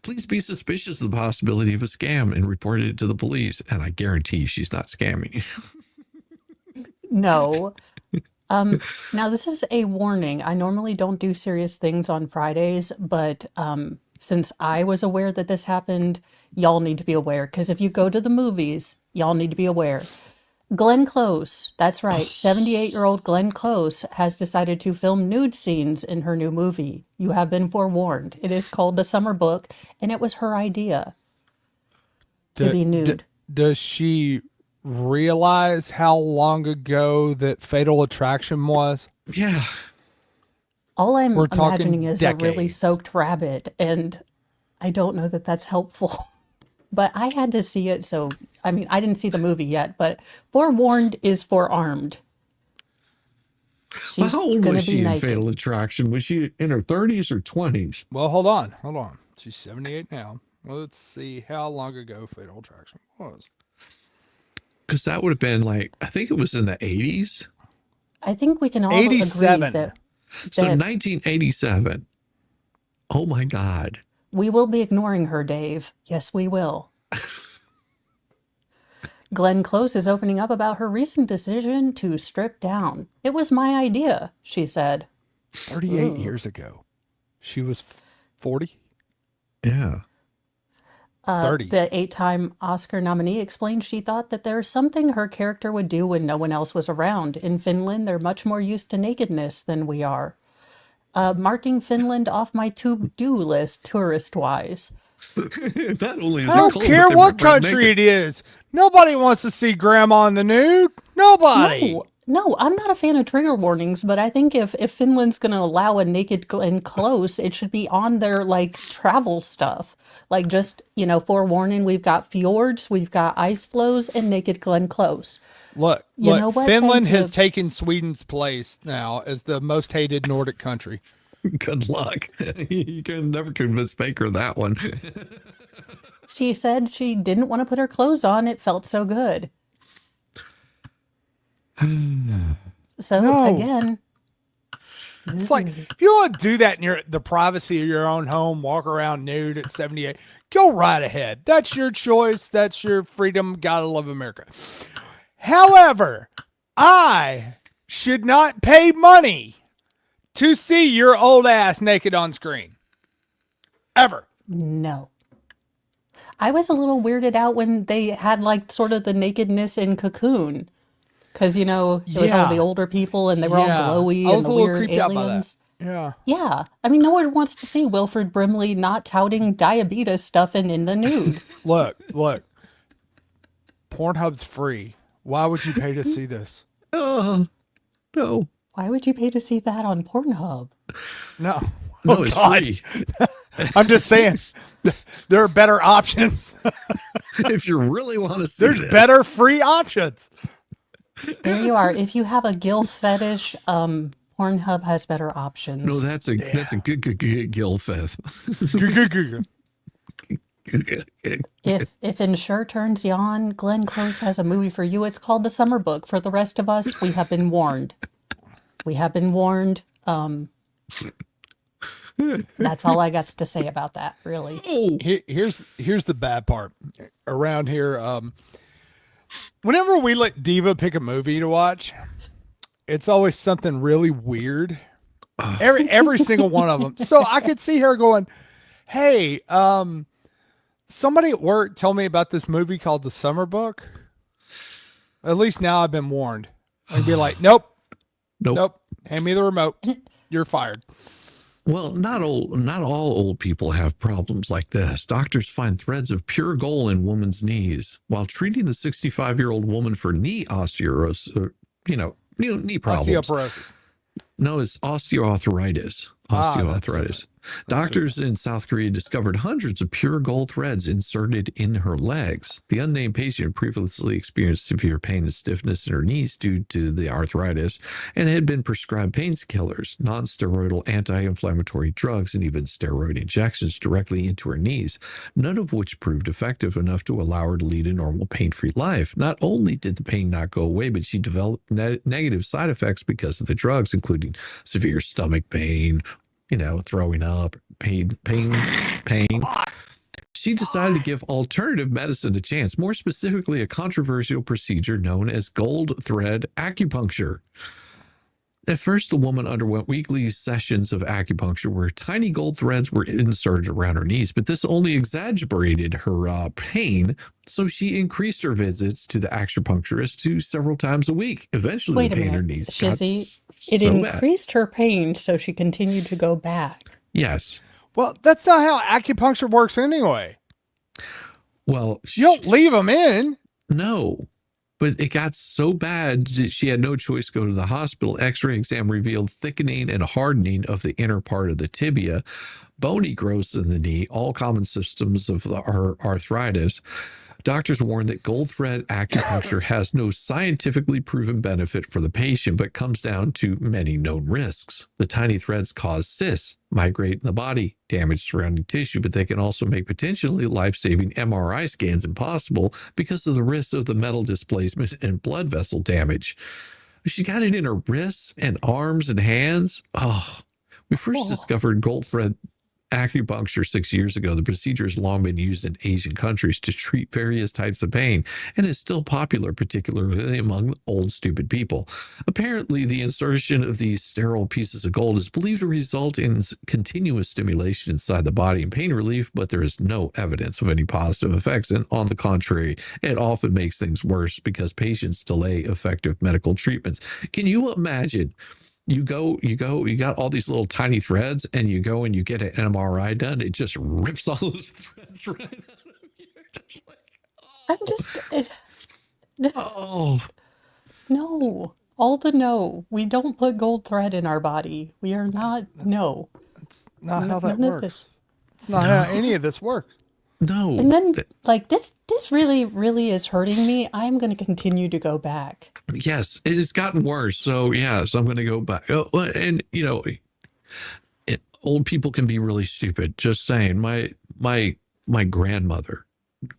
Please be suspicious of the possibility of a scam and report it to the police. And I guarantee she's not scamming. No. Now this is a warning. I normally don't do serious things on Fridays, but since I was aware that this happened, y'all need to be aware. Because if you go to the movies, y'all need to be aware. Glenn Close, that's right, 78-year-old Glenn Close has decided to film nude scenes in her new movie. You have been forewarned. It is called The Summer Book, and it was her idea to be nude. Does she realize how long ago that Fatal Attraction was? Yeah. All I'm We're talking imagining is a really decades. soaked rabbit, and I don't know that that's helpful. But I had to see it, so, I mean, I didn't see the movie yet, but forewarned is forearmed. Well, how old gonna was be she in naked. Fatal Attraction? Was she in her 30s or 20s? Well, hold on. She's 78 now. Well, let's see how long ago Fatal Attraction was. Because that would have been like, I think it was in the 80s. I think we can all 87. agree that So that 1987. Oh my God. we will be ignoring her, Dave. Yes, we will. Glenn Close is opening up about her recent decision to strip down. It was my idea, she said. 38 years ago. She was 40? Yeah. 30. The 8-time Oscar nominee explained she thought that there's something her character would do when no one else was around. In Finland, they're much more used to nakedness than we are. Marking Finland off my to-do list, tourist-wise. Not only is I it don't cold, care but they're what butt country naked. it is. Nobody wants to see grandma in the nude. Nobody. No, I'm not a fan of trigger warnings, but I think if Finland's going to allow a naked Glenn Close, it should be on their, like, travel stuff. Like, just, forewarning, we've got fjords, we've got ice flows, and naked Glenn Close. Look, You know what? Finland Thank has you. taken Sweden's place now as the most hated Nordic country. Good luck. You can never convince Baker of that one. She said she didn't want to put her clothes on. It felt so good. So, No. again, It's like, if you want to do that in the privacy of your own home, walk around nude at 78, go right ahead. That's your choice. That's your freedom. Gotta love America. However, I should not pay money to see your old ass naked on screen. Ever. no. I was a little weirded out when they had, like, sort of the nakedness in Cocoon. Because, it was all Yeah. the older people and they were Yeah. all glowy I was and a the little weird creeped out by that. aliens. Yeah. Yeah. I mean, no one wants to see Wilfred Brimley not touting diabetes stuff and in the nude. Look. Pornhub's free. Why would you pay to see this? No. Why would you pay to see that on Pornhub? No. No, Oh, it's God. free. I'm just saying, there are better options. If you really want to see There's this. better free options. There you are. If you have a gilf fetish, Pornhub has better options. No, that's a good gill fifth. If Ensure turns you on, Glenn Close has a movie for you. It's called The Summer Book. For the rest of us, we have been warned. We have been warned. That's all I got to say about that, really. Here's the bad part. Around here, whenever we let Diva pick a movie to watch, it's always something really weird. Every single one of them. So I could see her going, "Hey, Somebody at work told me about this movie called The Summer Book. At least now I've been warned. I'd be like, nope. Hand me the remote. You're fired. Well, not all old people have problems like this. Doctors find threads of pure gold in woman's knees while treating the 65-year-old woman for knee osteoporosis, knee problems. Osteoporosis. No, it's osteoarthritis. Osteoarthritis. Doctors in South Korea discovered hundreds of pure gold threads inserted in her legs. The unnamed patient previously experienced severe pain and stiffness in her knees due to the arthritis and had been prescribed painkillers, non-steroidal anti-inflammatory drugs, and even steroid injections directly into her knees, none of which proved effective enough to allow her to lead a normal pain-free life. Not only did the pain not go away, but she developed negative side effects because of the drugs, including severe stomach pain, throwing up, pain. She decided to give alternative medicine a chance, more specifically a controversial procedure known as gold thread acupuncture. At first, the woman underwent weekly sessions of acupuncture where tiny gold threads were inserted around her knees, but this only exaggerated her pain, so she increased her visits to the acupuncturist to several times a week. Eventually, the pain in her knees Shizzy, got it so increased her pain, so she continued to go back. Yes. Well, that's not how acupuncture works anyway. Well, you don't leave them in. No. But it got so bad that she had no choice to go to the hospital. X-ray exam revealed thickening and hardening of the inner part of the tibia, bony growths in the knee, all common symptoms of her arthritis. Doctors warn that gold thread acupuncture has no scientifically proven benefit for the patient, but comes down to many known risks. The tiny threads cause cysts, migrate in the body, damage surrounding tissue, but they can also make potentially life-saving MRI scans impossible because of the risk of the metal displacement and blood vessel damage. She got it in her wrists and arms and hands. Oh, we first discovered gold thread acupuncture 6 years ago. The procedure has long been used in Asian countries to treat various types of pain and is still popular, particularly among old, stupid people. Apparently, the insertion of these sterile pieces of gold is believed to result in continuous stimulation inside the body and pain relief, but there is no evidence of any positive effects. And on the contrary, it often makes things worse because patients delay effective medical treatments. Can you imagine? You got all these little tiny threads, and you go and you get an MRI done. It just rips all those threads right out of you. Just like, No, all the no. We don't put gold thread in our body. We are not, no. It's not how that works. It's not how any of this works. No. And then, this really, really is hurting me. I'm going to continue to go back. Yes, it's gotten worse. So, yes, I'm going to go back. And, old people can be really stupid. Just saying. My grandmother,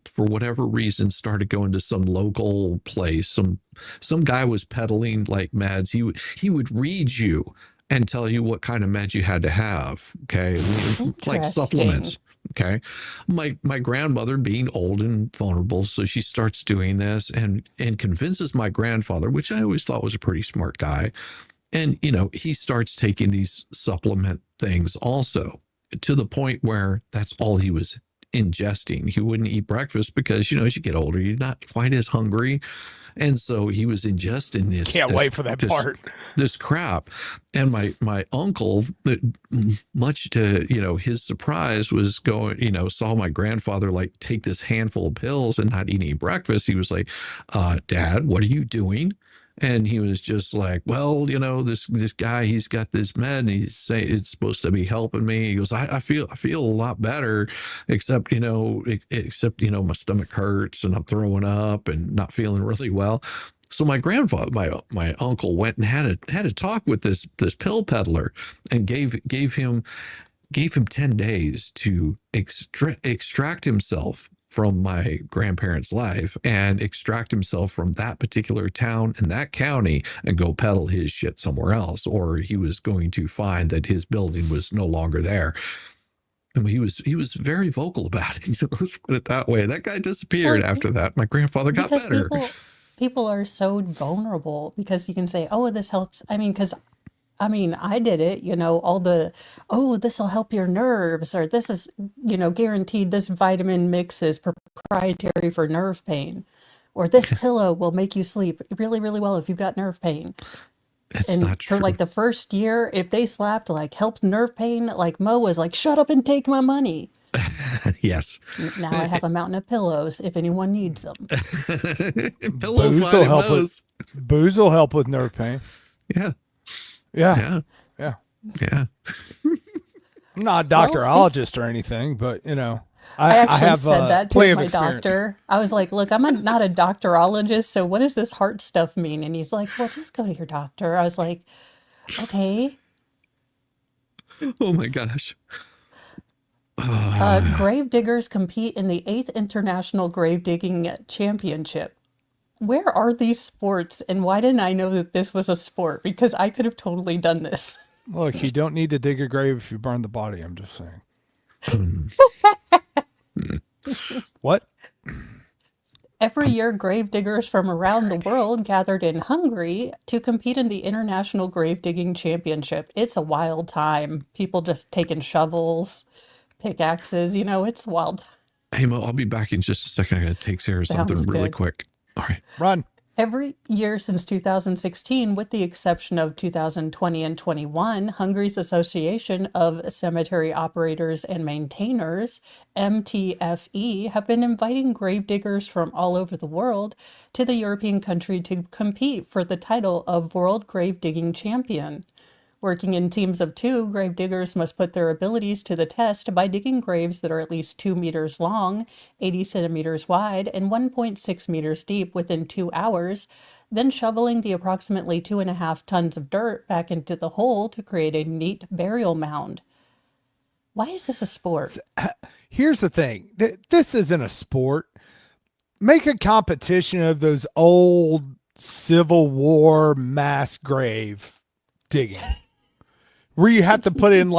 for whatever reason, started going to some local place. Some guy was peddling like meds. He would read you and tell you what kind of meds you had to have. Okay. Like supplements. Okay. My grandmother, being old and vulnerable, so she starts doing this and convinces my grandfather, which I always thought was a pretty smart guy. And, he starts taking these supplement things also, to the point where that's all he was ingesting. He wouldn't eat breakfast because, as you get older, you're not quite as hungry. And so he was ingesting this. Can't wait for that part. This crap. And my uncle, much to, his surprise, was going, saw my grandfather take this handful of pills and not eat any breakfast. He was like, Dad, what are you doing? And he was just like, well, this guy, he's got this med and he's saying it's supposed to be helping me. He goes, I feel a lot better, except my stomach hurts and I'm throwing up and not feeling really well. So my grandfather, my uncle, went and had a talk with this pill peddler and gave him 10 days to extract himself from my grandparents' life and extract himself from that particular town and that county and go peddle his shit somewhere else, or he was going to find that his building was no longer there. And he was very vocal about it. So let's put it that way. That guy disappeared after that. My grandfather got better. People are so vulnerable because you can say, oh, this helps. I mean, because I mean, I did it, all this will help your nerves, or this is, guaranteed this vitamin mix is proprietary for nerve pain, or this pillow will make you sleep really, really well if you've got nerve pain. It's And not for true. like the first year, if they slapped like helped nerve pain, like Mo was like, shut up and take my money. Yes. Now I have a mountain of pillows if anyone needs them. Pillow Booze fight will at help Mo's. Booze will help with nerve pain. Yeah. Yeah. Yeah. Yeah. Yeah. I'm not a doctorologist or anything, but I actually have said that to plenty of my experience. doctor. I was like, look, not a doctorologist, so what does this heart stuff mean? And he's like, well, just go to your doctor. I was like, okay. Oh my gosh. Grave diggers compete in the 8th International Grave Digging Championship. Where are these sports, and why didn't I know that this was a sport? Because I could have totally done this. Look, you don't need to dig a grave if you burn the body. I'm just saying. What? Every year, grave diggers from around the world gathered in Hungary to compete in the International Grave Digging Championship. It's a wild time. People just taking shovels, pickaxes, it's wild. Hey, Mo, I'll be back in just a second. I got to take care of something Sounds really good. quick. All right. Run. Every year since 2016, with the exception of 2020 and 21, Hungary's Association of Cemetery Operators and Maintainers, MTFE, have been inviting grave diggers from all over the world to the European country to compete for the title of World Grave Digging Champion. Working in teams of 2, grave diggers must put their abilities to the test by digging graves that are at least 2 meters long, 80 centimeters wide, and 1.6 meters deep within 2 hours, then shoveling the approximately 2.5 tons of dirt back into the hole to create a neat burial mound. Why is this a sport? Here's the thing. This isn't a sport. Make a competition of those old Civil War mass grave digging. Where you have to put in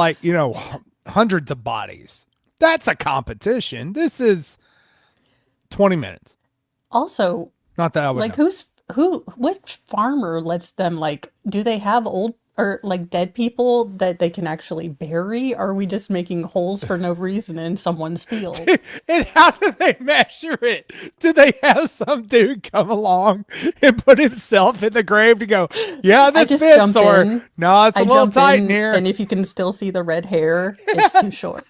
hundreds of bodies. That's a competition. This is 20 minutes. Also, Not that I would know. what farmer lets them do they have old or dead people that they can actually bury? Or are we just making holes for no reason in someone's field? And how do they measure it? Do they have some dude come along and put himself in the grave to go, yeah, I this just fits, jump or in. no, it's a I little jump tight in, in here. and if you can still see the red hair, it's too short.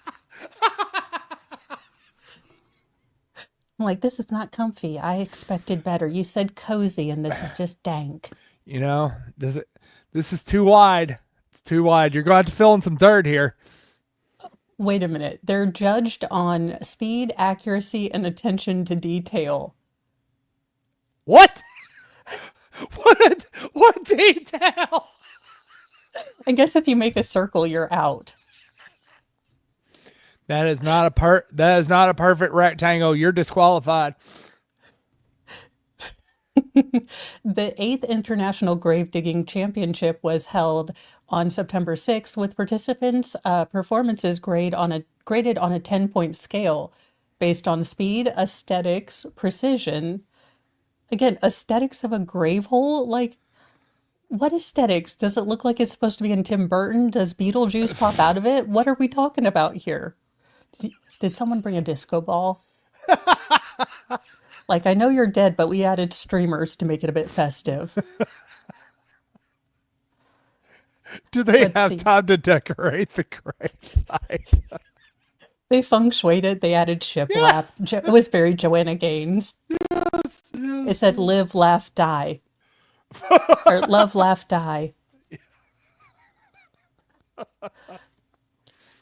I'm like, this is not comfy. I expected better. You said cozy, and this is just dank. This is too wide. It's too wide. You're going to have to fill in some dirt here. Wait a minute. They're judged on speed, accuracy, and attention to detail. What? What detail? I guess if you make a circle, you're out. That is not a perfect rectangle. You're disqualified. The 8th International Grave Digging Championship was held on September 6th, with participants' performances graded on a 10-point scale based on speed, aesthetics, precision. Again, aesthetics of a grave hole? What aesthetics? Does it look like it's supposed to be in Tim Burton? Does Beetlejuice pop out of it? What are we talking about here? Did someone bring a disco ball? I know you're dead, but we added streamers to make it a bit festive. Do they Let's have see. time to decorate the gravesite? They feng shuied it. They added shiplap. It was very Joanna Gaines. Yes. It said live, laugh, die. Or love, laugh, die.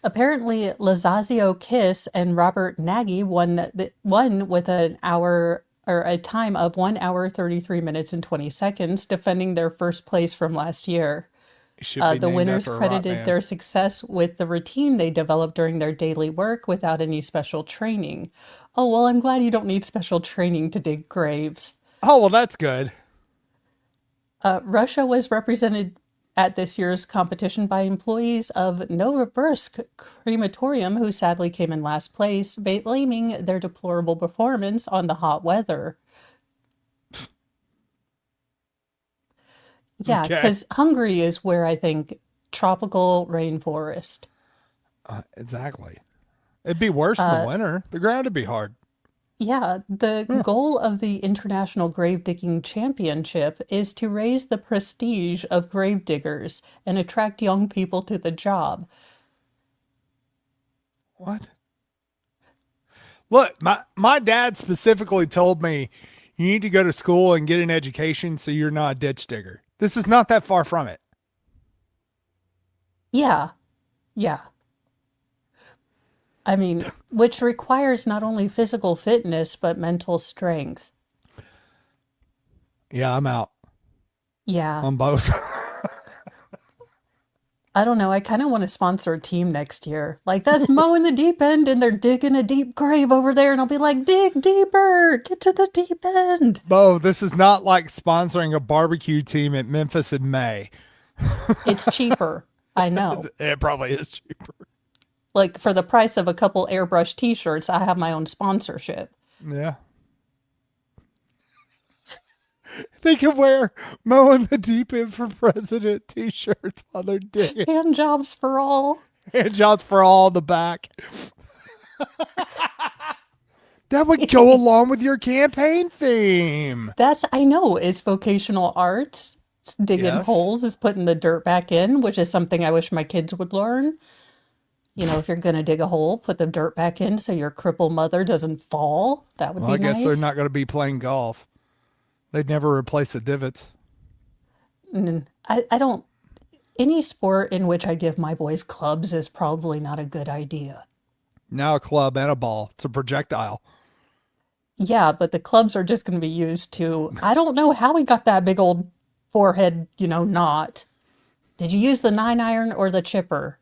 Apparently, Lazazio Kiss and Robert Nagy won with a time of 1 hour, 33 minutes, and 20 seconds, defending their first place from last year. The winners credited their success with the routine they developed during their daily work without any special training. Oh, well, I'm glad you don't need special training to dig graves. Oh, well, that's good. Russia was represented at this year's competition by employees of Novosibirsk Crematorium, who sadly came in last place, blaming their deplorable performance on the hot weather. Yeah, Okay. because Hungary is where I think tropical rainforest. Exactly. It'd be worse in the winter. The ground would be hard. Yeah, the goal of the International Grave Digging Championship is to raise the prestige of grave diggers and attract young people to the job. What? Look, my dad specifically told me you need to go to school and get an education so you're not a ditch digger. This is not that far from it. Yeah, yeah. I mean, which requires not only physical fitness, but mental strength. Yeah, I'm out Yeah. on both. I don't know. I kind of want to sponsor a team next year. Like, that's Mo in the deep end, and they're digging a deep grave over there. And I'll be like, dig deeper, get to the deep end. Bo, this is not like sponsoring a barbecue team at Memphis in May. It's cheaper. I know. It probably is cheaper. Like, for the price of a couple airbrush t-shirts, I have my own sponsorship. Yeah. They can wear Mo in the deep end for president t-shirts while they're digging. Hand jobs for all. Hand jobs for all in the back. That would go along with your campaign theme. That's, I know, is vocational arts. It's digging Yes. holes, is putting the dirt back in, which is something I wish my kids would learn. You know, if you're going to dig a hole, put the dirt back in so your crippled mother doesn't fall. That would Well, I be guess nice. they're not going to be playing golf. They'd never replace the divots. I don't, any sport in which I give my boys clubs is probably not a good idea. Now a club and a ball. It's a projectile. Yeah, but the clubs are just going to be used to, I don't know how he got that big old forehead, knot. Did you use the 9-iron or the chipper?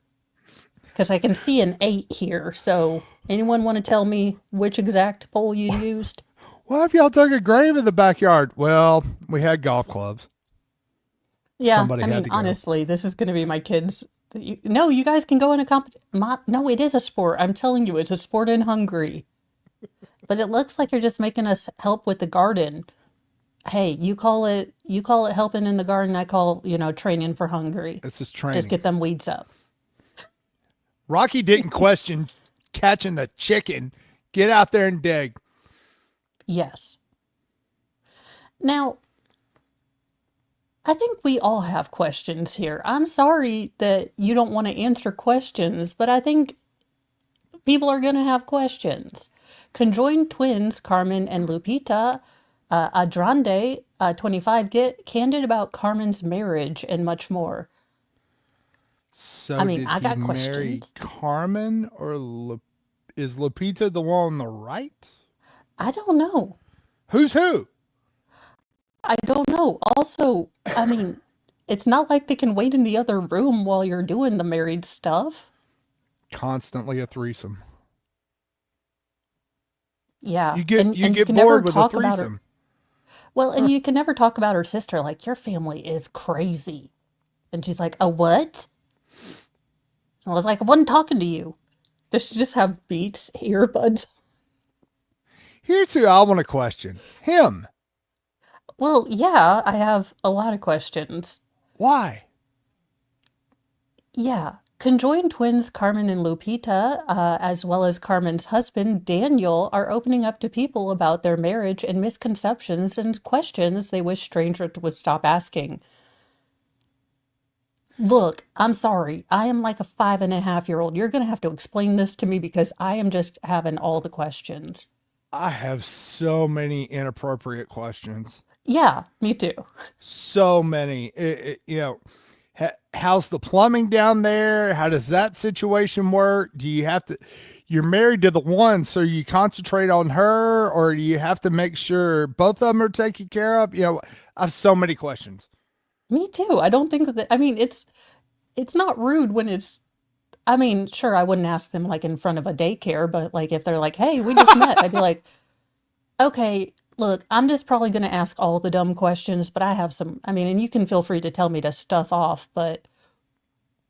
Because I can see an 8 here. So anyone want to tell me which exact pole you used? What if y'all dug a grave in the backyard? Well, we had golf clubs. Yeah, Somebody I had mean, to go. honestly, this is going to be my kids. No, you guys can go in a competition. No, it is a sport. I'm telling you, it's a sport in Hungary. But it looks like you're just making us help with the garden. Hey, you call it helping in the garden. I call, training for Hungary. This is training. Just get them weeds up. Rocky didn't question catching the chicken. Get out there and dig. Yes. Now, I think we all have questions here. I'm sorry that you don't want to answer questions, but I think people are going to have questions. Conjoined twins Carmen and Lupita Adrande, 25, get candid about Carmen's marriage and much more. So I mean, did I got he marry questions. Carmen or is Lupita the one on the right? I don't know. Who's who? I don't know. Also, I mean, it's not like they can wait in the other room while you're doing the married stuff. Constantly a threesome. Yeah. You get and you can bored never with a talk about her. threesome. Well, and you can never talk about her sister like, your family is crazy. And she's like, a what? I was like, I wasn't talking to you. Does she just have Beats earbuds? Here's who I want to question. Him. Well, yeah, I have a lot of questions. Why? Yeah. Conjoined twins Carmen and Lupita, as well as Carmen's husband, Daniel, are opening up to people about their marriage and misconceptions and questions they wish strangers would stop asking. Look, I'm sorry. I am like a 5.5-year-old. You're going to have to explain this to me because I am just having all the questions. I have so many inappropriate questions. Yeah, me too. So many. How's the plumbing down there? How does that situation work? Do you have to, you're married to the one, so you concentrate on her, or do you have to make sure both of them are taken care of? I have so many questions. Me too. I don't think that, I mean, it's not rude when it's, I mean, sure, I wouldn't ask them like in front of a daycare, but like if they're like, hey, we just met, I'd be like, okay, look, I'm just probably going to ask all the dumb questions, but I have some, I mean, and you can feel free to tell me to stuff off, but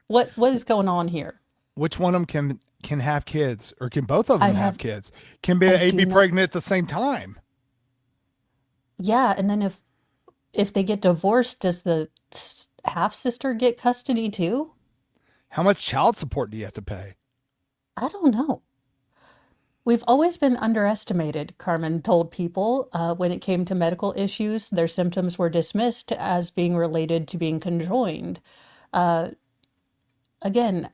what is going on here? Which one of them can have kids, or can both of them have kids? Can be I do be not- pregnant at the same time? Yeah, and then if they get divorced, does the half sister get custody too? How much child support do you have to pay? I don't know. We've always been underestimated, Carmen told people. When it came to medical issues, their symptoms were dismissed as being related to being conjoined. Again,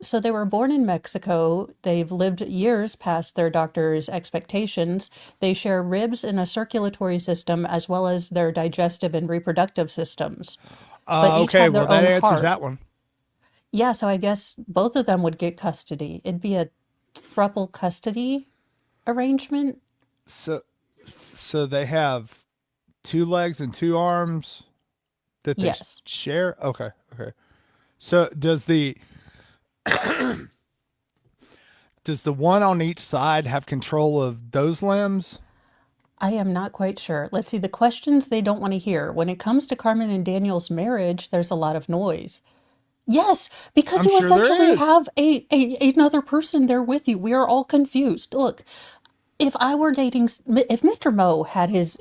so they were born in Mexico. They've lived years past their doctor's expectations. They share ribs and a circulatory system as well as their digestive and reproductive systems. But each Okay, have their well, that own answers heart. that one. Yeah, so I guess both of them would get custody. It'd be a throuple custody arrangement. So they have 2 legs and 2 arms that they Yes. share? Okay. So does the one on each side have control of those limbs? I am not quite sure. Let's see, the questions they don't want to hear. When it comes to Carmen and Daniel's marriage, there's a lot of noise. Yes, because I'm you sure there essentially is. have another person there with you. We are all confused. Look, if I were dating, if Mr. Mo had his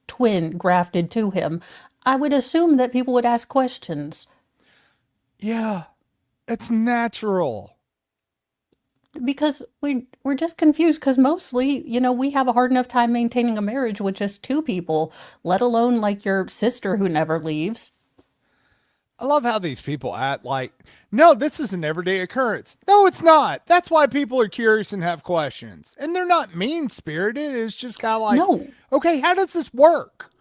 twin grafted to him, I would assume that people would ask questions Yeah, it's natural. because we're just confused because mostly, we have a hard enough time maintaining a marriage with just 2 people, let alone like your sister who never leaves. I love how these people act like, no, this is an everyday occurrence. No, it's not. That's why people are curious and have questions. And they're not mean-spirited. It's just kind of like, No. okay, how does this work?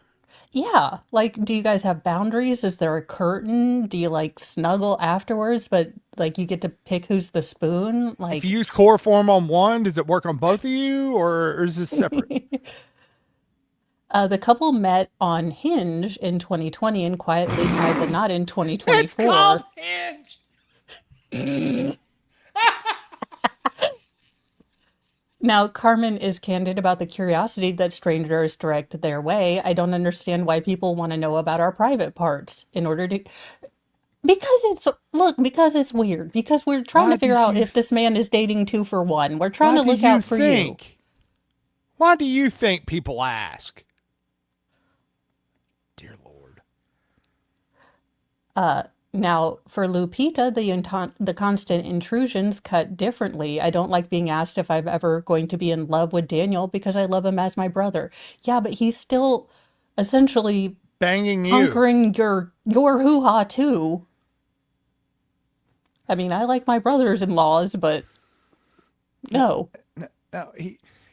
Yeah, like, do you guys have boundaries? Is there a curtain? Do you like snuggle afterwards, but like you get to pick who's the spoon? If Like, you use chloroform on one, does it work on both of you, or is this separate? the couple met on Hinge in 2020 and quietly tied the knot in It's 2024. called Hinge. Now, Carmen is candid about the curiosity that strangers direct their way. I don't understand why people want to know about our private parts in order to. Because it's weird. Because we're trying Why to figure do out you if this man is dating 2 for 1. We're trying Why to do look you out for you. think? Why do you think people ask? Dear Lord. Now, for Lupita, the constant intrusions cut differently. I don't like being asked if I'm ever going to be in love with Daniel because I love him as my brother. Yeah, but he's still essentially Banging you. conquering your hoo-ha too. I mean, I like my brothers-in-laws, but no. No,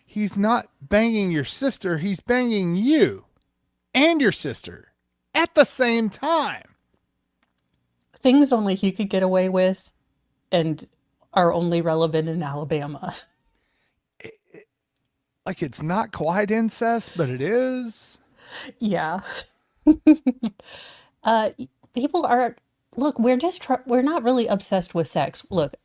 he's not banging your sister. He's banging you and your sister at the same time. Things only he could get away with and are only relevant in Alabama. Like, it's not quite incest, but it is. Yeah. People are, look, we're not really obsessed with sex. Look,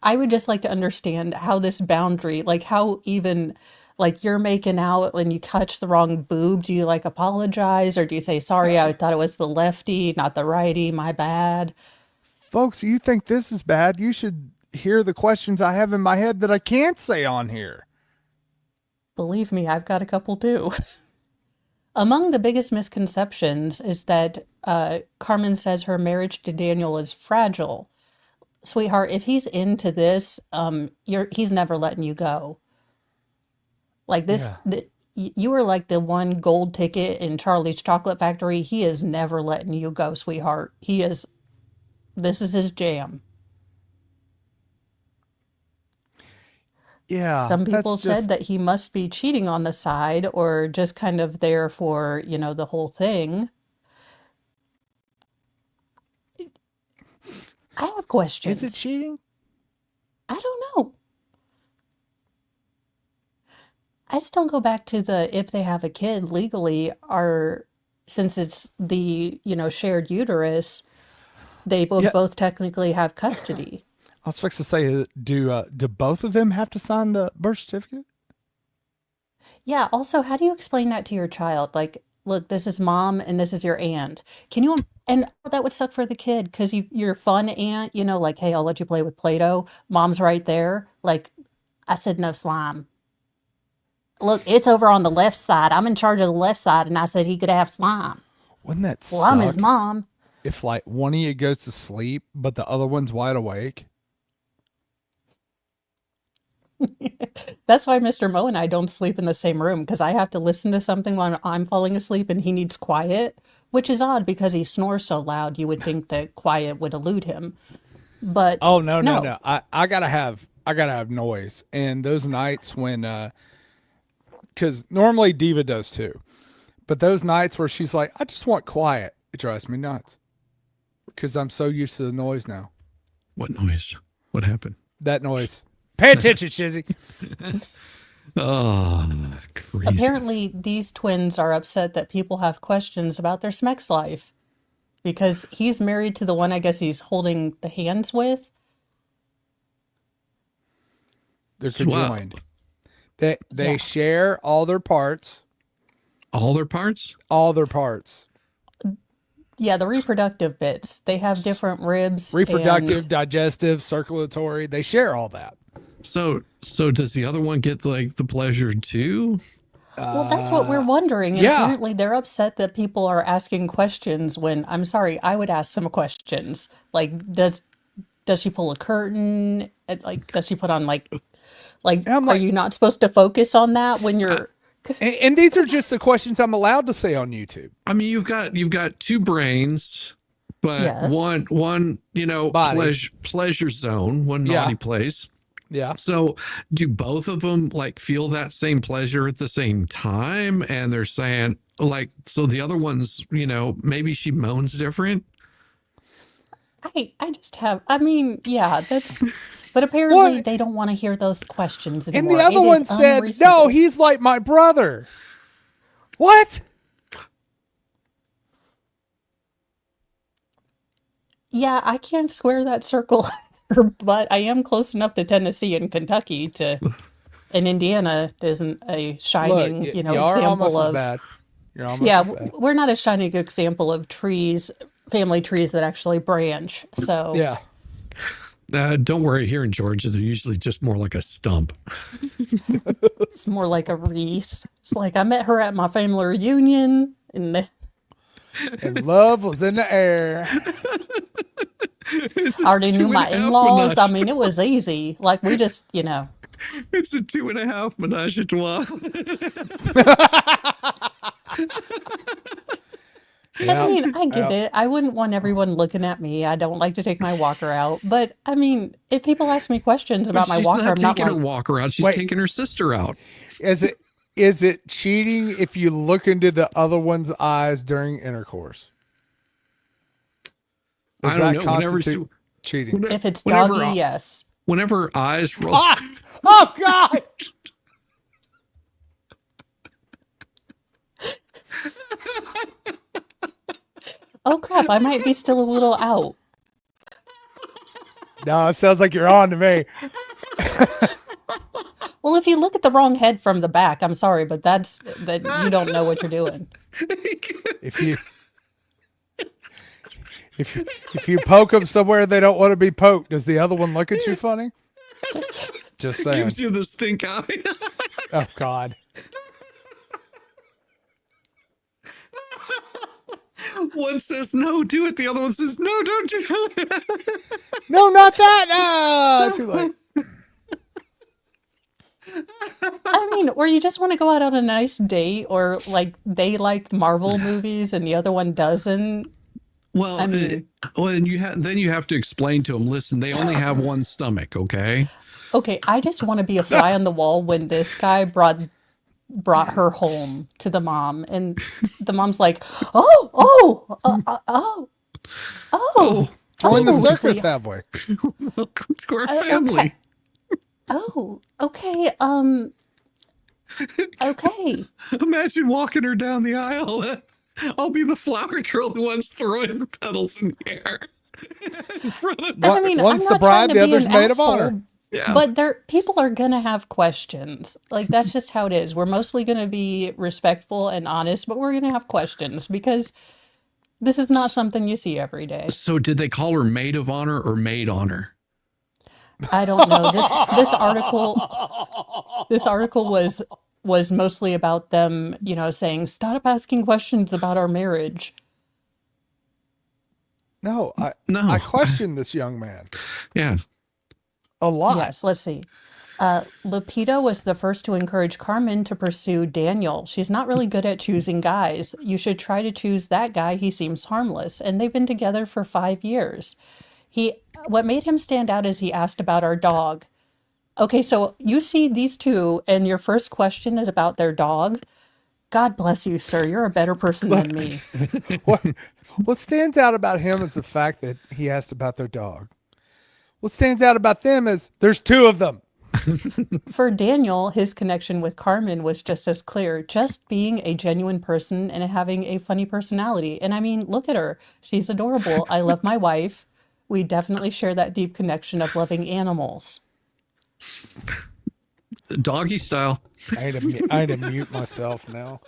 I would just like to understand how this boundary, like how even like you're making out and you touch the wrong boob, do you like apologize or do you say, sorry, I thought it was the lefty, not the righty, my bad? Folks, you think this is bad? You should hear the questions I have in my head that I can't say on here. Believe me, I've got a couple too. Among the biggest misconceptions is that Carmen says her marriage to Daniel is fragile. Sweetheart, if he's into this, he's never letting you go. Like this, Yeah. you are like the one gold ticket in Charlie's Chocolate Factory. He is never letting you go, sweetheart. This is his jam. Yeah. Some that's people said just- that he must be cheating on the side or just kind of there for, the whole thing. I have questions. Is it cheating? I don't know. I still go back to if they have a kid legally, since it's the, shared uterus, they both technically have custody. I was fixing to say, do both of them have to sign the birth certificate? Yeah. Also, how do you explain that to your child? Like, look, this is mom and this is your aunt. Can you? And that would suck for the kid because your fun aunt, like, hey, I'll let you play with Play-Doh. Mom's right there. Like, I said no slime. Look, it's over on the left side. I'm in charge of the left side, and I said he could have slime. Wouldn't that Well, I'm his suck mom. if like one of you goes to sleep, but the other one's wide awake? That's why Mr. Mo and I don't sleep in the same room, because I have to listen to something while I'm falling asleep and he needs quiet, which is odd because he snores so loud. You would think that quiet would elude him. But Oh no. I gotta have noise. And those nights when because normally Diva does too. But those nights where she's like, I just want quiet, it drives me nuts. Because I'm so used to the noise now. What noise? What happened? That noise. Pay attention, Shizzy. Oh, that's crazy. apparently these twins are upset that people have questions about their sex life because he's married to the one I guess he's holding the hands with. They're Swell. conjoined. They Yeah. share all their parts. All their parts? All their parts. Yeah, the reproductive bits. They have different ribs. Reproductive, and- digestive, circulatory. They share all that. So does the other one get like the pleasure too? Well, that's what we're wondering. And yeah. apparently they're upset that people are asking questions when, I'm sorry, I would ask some questions. Like, does she pull a curtain? Like, does she put on like And I'm are like- you not supposed to focus on that when you're And these are just the questions I'm allowed to say on YouTube. I mean, you've got two brains, but Yes. one Body. pleasure zone, one Yeah. naughty place. Yeah. So do both of them like feel that same pleasure at the same time? And they're saying like, so the other one's, maybe she moans different. I just have, I mean, yeah, that's, but apparently they don't want to hear those questions And anymore. the other It one is said, unreasonable. no, he's like my brother. What? Yeah, I can't square that circle, but I am close enough to Tennessee and Kentucky and Indiana isn't a shining, Look, you are almost example as of, bad. You're almost yeah, as bad. we're not a shining example of trees, family trees that actually branch. So Yeah. Don't worry, here in Georgia, they're usually just more like a stump. it's more like a wreath. It's like I met her at my family reunion and And love was in the air. It's a already knew 2.5 my in-laws. I menage. mean, it was easy. Like we just, It's a 2.5 menage a trois. I mean, I get it. I wouldn't want everyone looking at me. I don't like to take my walker out. But I mean, if people ask me questions about my She's walker, not I'm not taking like, her walker out. She's Wait. taking her sister out. Is it cheating if you look into the other one's eyes during intercourse? Does I don't that know. Whenever constitute cheating? if it's whenever doggy, yes. Whenever eyes roll. Oh God! Oh crap, I might be still a little out. No, it sounds like you're on to me. Well, if you look at the wrong head from the back, I'm sorry, but that you don't know what you're doing. If you poke them somewhere they don't want to be poked, does the other one look at you funny? Just saying. Gives you the stink eye. Oh God. One says no, do it. The other one says no, don't do it. No, not that. Ah, too late. I mean, or you just want to go out on a nice date, or like they like Marvel movies and the other one doesn't. Well, I mean- and then you have to explain to them. Listen, they only have one stomach. Okay. Okay, I just want to be a fly on the wall when this guy brought her home to the mom, and the mom's like, Join the oh, circus sweetheart. halfway. Welcome to our family. Okay, okay. Imagine walking her down the aisle. I'll be the flower girl, the one's throwing the petals in the air in front of I mean, One's I'm the not bride, trying to the be other's an maid of asshole, honor. Yeah. But people are gonna have questions. Like that's just how it is. We're mostly gonna be respectful and honest, but we're gonna have questions because this is not something you see every day. So did they call her maid of honor or maid honor? I don't know. This article was was mostly about them, saying, stop asking questions about our marriage. No, I questioned this young man. Yeah. A lot. Yes, let's see. Lupita was the first to encourage Carmen to pursue Daniel. She's not really good at choosing guys. You should try to choose that guy. He seems harmless. And they've been together for 5 years. What made him stand out is he asked about our dog. Okay, so you see these two, and your first question is about their dog. God bless you, sir. You're a better person than me. What stands out about him is the fact that he asked about their dog. What stands out about them is there's 2 of them. For Daniel, his connection with Carmen was just as clear, just being a genuine person and having a funny personality. And I mean, look at her. She's adorable. I love my wife. We definitely share that deep connection of loving animals. Doggy style. I need to mute myself now.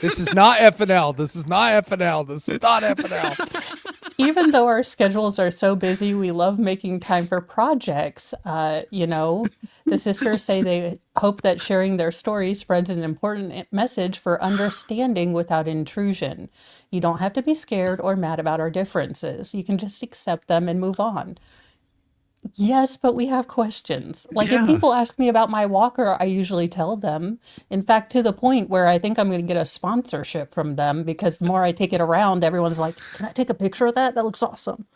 This is not FNL. This is not FNL. This is not FNL. Even though our schedules are so busy, we love making time for projects. The sisters say they hope that sharing their story spreads an important message for understanding without intrusion. You don't have to be scared or mad about our differences. You can just accept them and move on. Yes, but we have questions. If people ask me about my walker, I usually tell them. In fact, to the point where I think I'm going to get a sponsorship from them because the more I take it around, everyone's like, can I take a picture of that? That looks awesome.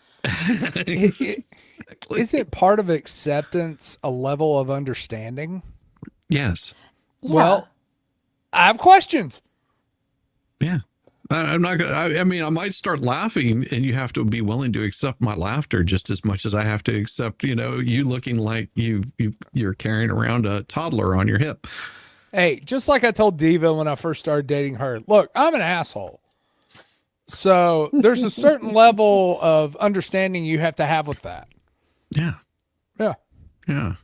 Isn't part of acceptance a level of understanding? Yes. Yeah. Well, I have questions. Yeah. I'm not gonna, I mean, I might start laughing and you have to be willing to accept my laughter just as much as I have to accept, you looking like you're carrying around a toddler on your hip. Hey, just like I told Diva when I first started dating her, look, I'm an asshole. So there's a certain level of understanding you have to have with that. Yeah. Yeah. Yeah.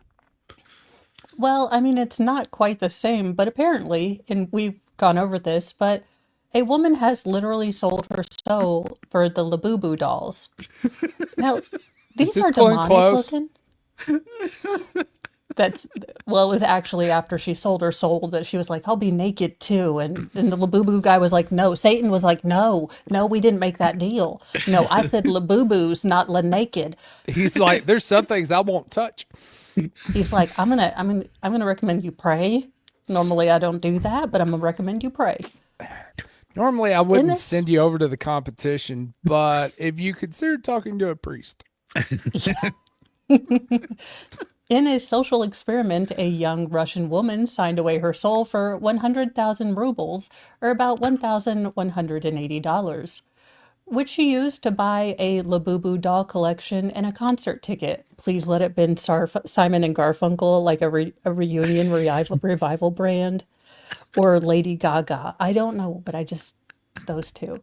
Well, I mean, it's not quite the same, but apparently, and we've gone over this, but a woman has literally sold her soul for the Labubu dolls. Now, these are demonic looking. It was actually after she sold her soul that she was like, I'll be naked too. And then the Labubu guy was like, no. Satan was like, no, we didn't make that deal. No, I said Labubus, not la naked. He's like, there's some things I won't touch. He's like, I'm gonna recommend you pray. Normally I don't do that, but I'm gonna recommend you pray. Normally I wouldn't send you over to the competition, but if you consider talking to a priest. In a social experiment, a young Russian woman signed away her soul for 100,000 rubles, or about $1,180, which she used to buy a Labubu doll collection and a concert ticket. Please let it been Simon and Garfunkel, like a reunion revival brand, or Lady Gaga. I don't know, but those two.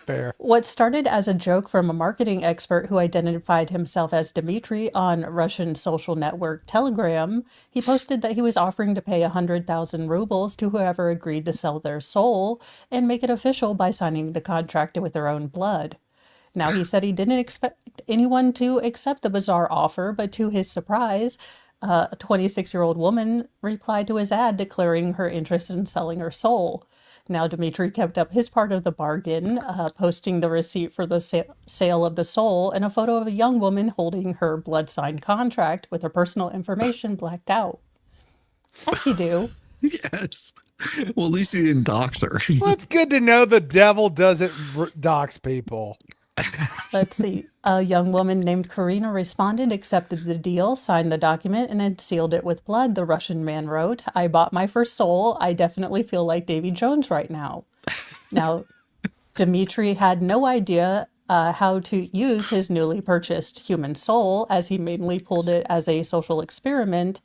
Fair. What started as a joke from a marketing expert who identified himself as Dmitry on Russian social network Telegram, he posted that he was offering to pay 100,000 rubles to whoever agreed to sell their soul and make it official by signing the contract with their own blood. Now, he said he didn't expect anyone to accept the bizarre offer, but to his surprise, a 26-year-old woman replied to his ad declaring her interest in selling her soul. Now, Dmitry kept up his part of the bargain, posting the receipt for the sale of the soul and a photo of a young woman holding her blood-signed contract with her personal information blacked out. As you do. Yes. Well, at least he didn't dox her. Well, it's good to know the devil doesn't dox people. Let's see. A young woman named Karina responded, accepted the deal, signed the document, and had sealed it with blood. The Russian man wrote, I bought my first soul. I definitely feel like Davy Jones right now. Now, Dmitry had no idea how to use his newly purchased human soul, as he mainly pulled it as a social experiment.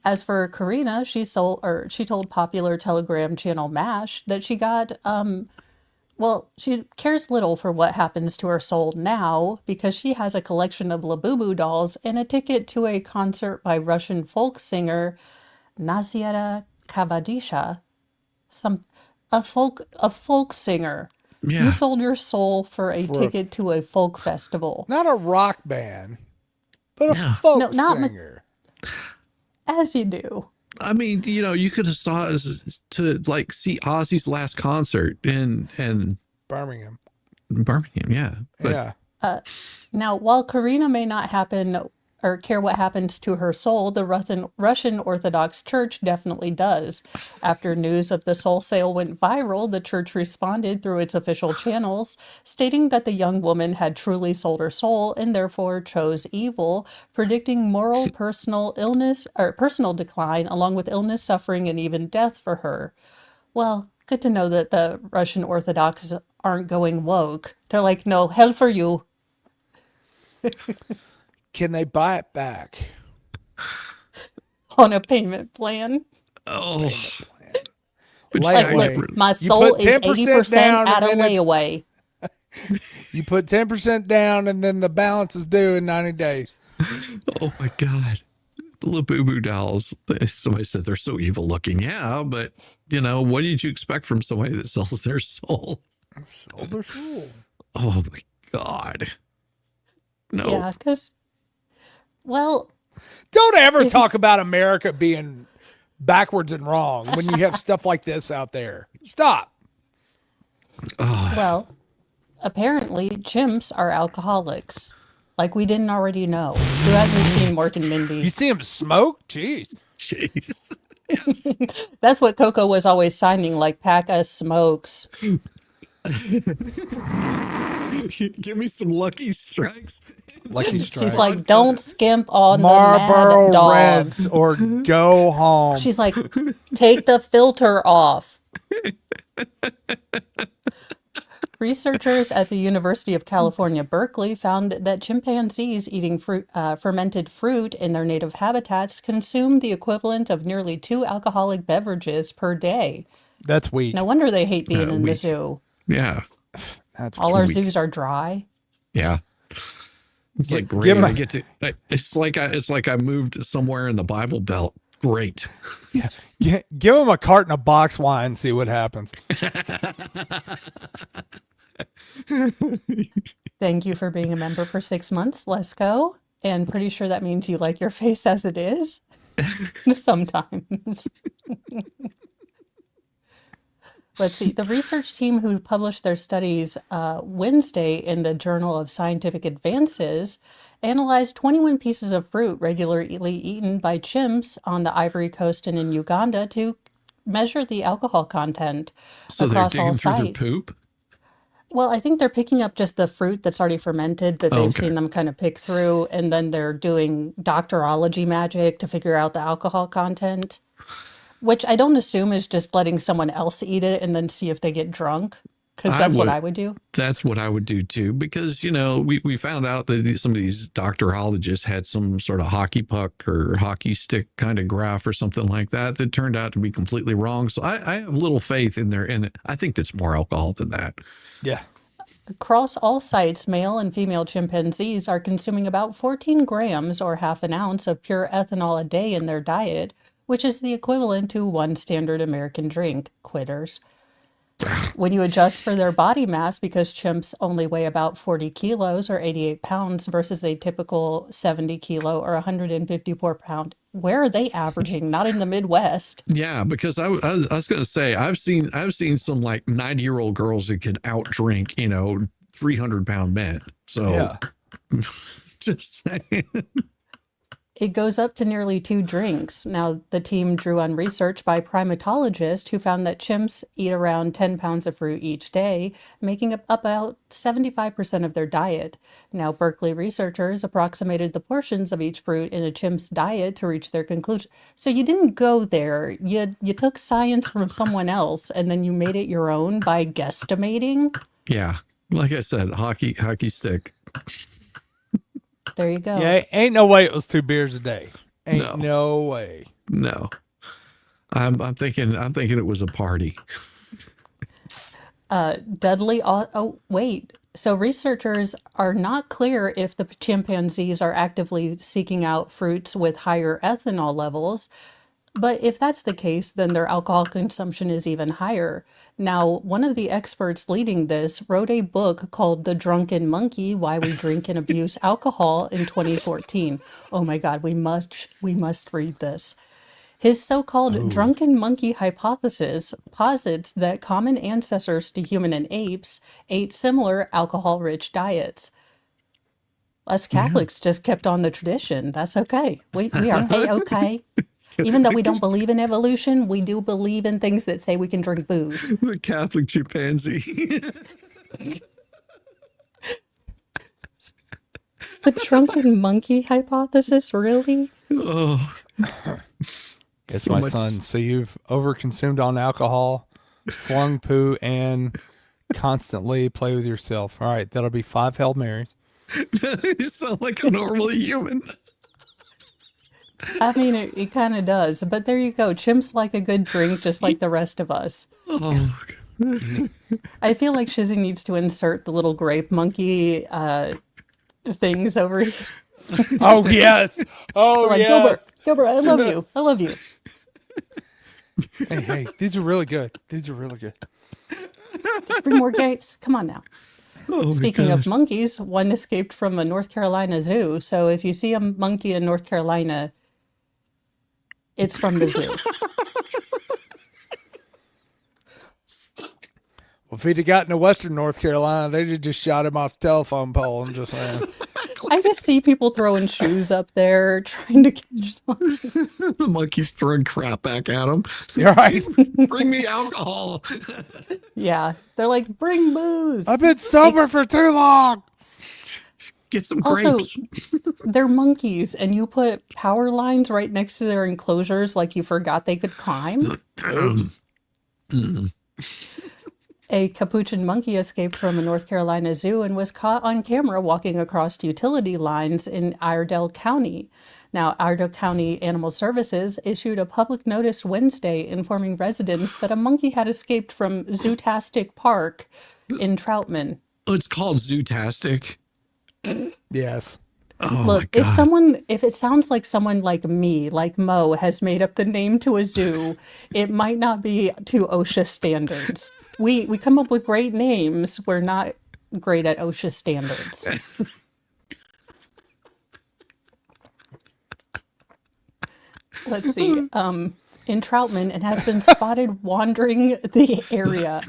As for Karina, she told popular Telegram channel MASH that she got she cares little for what happens to her soul now because she has a collection of Labubu dolls and a ticket to a concert by Russian folk singer Nazyeta Kavadisha, a folk singer. Yeah. You sold your soul for a ticket to a folk festival. Not a rock band. But a folk not singer. as you do. I mean, you could have saw us to like see Ozzy's last concert in Birmingham. Birmingham, yeah. But Yeah. Now, while Karina may not happen or care what happens to her soul, the Russian Orthodox Church definitely does. After news of the soul sale went viral, the church responded through its official channels, stating that the young woman had truly sold her soul and therefore chose evil, predicting moral personal illness or personal decline, along with illness, suffering, and even death for her. Well, good to know that the Russian Orthodox aren't going woke. They're like, no, hell for you. Can they buy it back? On a payment plan. oh, Like, look, my soul is 80% out of layaway. You put 10% down and then the balance is due in 90 days. oh my God. The Labubu dolls. Somebody said they're so evil looking. Yeah, but what did you expect from somebody that sells their soul? Sold their soul. Oh my God. No. Yeah, because, well, Don't ever talk about America being backwards and wrong when you have stuff like this out there. Stop. well, apparently chimps are alcoholics. Like we didn't already know. Who hasn't seen Mork and Mindy? You see him smoke? Jeez. Jeez. Yes. That's what Coco was always signing, like, pack us smokes. Give me some Lucky Strikes. Lucky Strike. She's like, don't skimp on Marlboro the mad dog. Reds or go home. She's like, take the filter off. Researchers at the University of California, Berkeley found that chimpanzees eating fermented fruit in their native habitats consume the equivalent of nearly 2 alcoholic beverages per day. That's weak. No wonder they hate being in the weak. zoo. Yeah. That's All our weak. zoos are dry. Yeah. It's like great. I get to. It's like I moved somewhere in the Bible Belt. Great. Give him a carton of box wine and see what happens. Thank you for being a member for 6 months. Let's go. And pretty sure that means you like your face as it is. Sometimes. Let's see. The research team who published their studies Wednesday in the Journal of Scientific Advances analyzed 21 pieces of fruit regularly eaten by chimps on the Ivory Coast and in Uganda to measure the alcohol content So across they're all digging through their sites. poop. Well, I think they're picking up just the fruit that's already fermented that they've Okay. seen them kind of pick through, and then they're doing doctorology magic to figure out the alcohol content, which I don't assume is just letting someone else eat it and then see if they get drunk, because that's what I would do. That's what I would do too, because we found out that some of these doctorologists had some sort of hockey puck or hockey stick kind of graph or something like that turned out to be completely wrong. So I have little faith in it. I think that's more alcohol than that. Yeah. Across all sites, male and female chimpanzees are consuming about 14 grams or half an ounce of pure ethanol a day in their diet, which is the equivalent to 1 standard American drink. Quitters. When you adjust for their body mass, because chimps only weigh about 40 kilos or 88 pounds versus a typical 70 kilo or 154 pound, where are they averaging? Not in the Midwest. Yeah, because I was going to say I've seen some like 90-year-old girls that can outdrink 300-pound men. So Yeah. just saying. It goes up to nearly 2 drinks. Now, the team drew on research by primatologists who found that chimps eat around 10 pounds of fruit each day, making up about 75% of their diet. Now, Berkeley researchers approximated the portions of each fruit in a chimp's diet to reach their conclusion. So you didn't go there. You took science from someone else and then you made it your own by guesstimating. Yeah, like I said, hockey stick. There you go. Yeah, ain't no way it was 2 beers a day. Ain't no way. No, I'm thinking it was a party. Dudley, oh, wait. So researchers are not clear if the chimpanzees are actively seeking out fruits with higher ethanol levels. But if that's the case, then their alcohol consumption is even higher. Now, one of the experts leading this wrote a book called The Drunken Monkey: Why We Drink and Abuse Alcohol in 2014. Oh my God, we must read this. His so-called drunken monkey hypothesis posits that common ancestors to human and apes ate similar alcohol-rich diets. Us Catholics just kept on the tradition. That's okay. We are A-okay. Even though we don't believe in evolution, we do believe in things that say we can drink booze. The Catholic chimpanzee. The drunken monkey hypothesis, really? Oh. It's So my much- son. So you've overconsumed on alcohol, flung poo, and constantly play with yourself. All right, that'll be 5 Hail Marys. You sound like a normal human. I mean, it kind of does. But there you go. Chimps like a good drink just like the rest of us. Oh, I feel like Shizzy needs to insert the little grape monkey things over here. Oh, yes. Oh, Like, yes. Gilbert, I love you. I love you. Hey, these are really good. These are really good. Just bring more grapes. Come on now. oh my Speaking of God. monkeys, one escaped from a North Carolina zoo. So if you see a monkey in North Carolina, it's from the zoo. Well, if he'd have gotten to Western North Carolina, they'd have just shot him off the telephone pole. I'm just saying. I just see people throwing shoes up there trying to catch them. The monkey's throwing crap back at him. You're right. Bring me alcohol. Yeah, they're like, bring booze. I've been sober for too long. Get some Also, grapes. they're monkeys, and you put power lines right next to their enclosures like you forgot they could climb. A capuchin monkey escaped from a North Carolina zoo and was caught on camera walking across utility lines in Iredell County. Now, Iredell County Animal Services issued a public notice Wednesday informing residents that a monkey had escaped from Zootastic Park in Troutman. Oh, it's called Zootastic. Yes. Oh Look, my God. if it sounds like someone like me, like Mo, has made up the name to a zoo, it might not be to OSHA standards. We come up with great names. We're not great at OSHA standards. Let's see. In Troutman, it has been spotted wandering the area.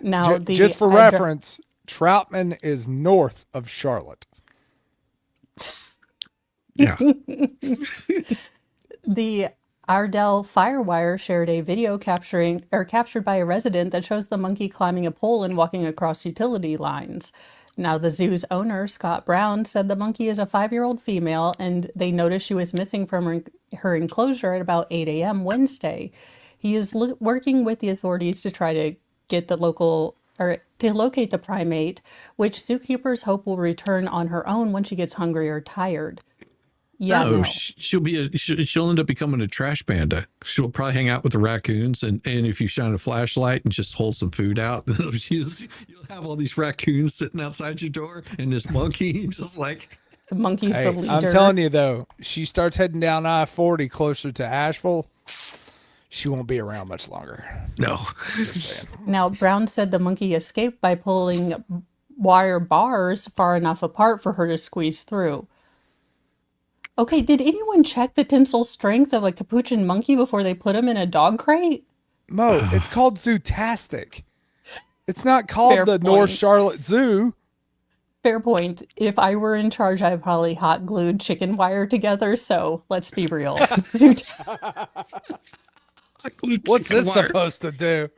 Now, Just for reference, Troutman is north of Charlotte. Yeah. The Iredell Firewire shared a video captured by a resident that shows the monkey climbing a pole and walking across utility lines. Now, the zoo's owner, Scott Brown, said the monkey is a 5-year-old female, and they noticed she was missing from her enclosure at about 8 a.m. Wednesday. He is working with the authorities to try to get the to locate the primate, which zookeepers hope will return on her own when she gets hungry or tired. Yeah, No, no. she'll end up becoming a trash panda. She'll probably hang out with the raccoons, and if you shine a flashlight and just hold some food out, you'll have all these raccoons sitting outside your door, and this monkey just like. The monkey's Hey, the leader. I'm telling you though, she starts heading down I-40 closer to Asheville. She won't be around much longer. No. Now, Brown said the monkey escaped by pulling wire bars far enough apart for her to squeeze through. Okay, did anyone check the tensile strength of a capuchin monkey before they put him in a dog crate? Mo, it's called Zootastic. It's not called Fair the North point. Charlotte Zoo. Fair point. If I were in charge, I'd probably hot glued chicken wire together, so let's be real. What's this supposed to do?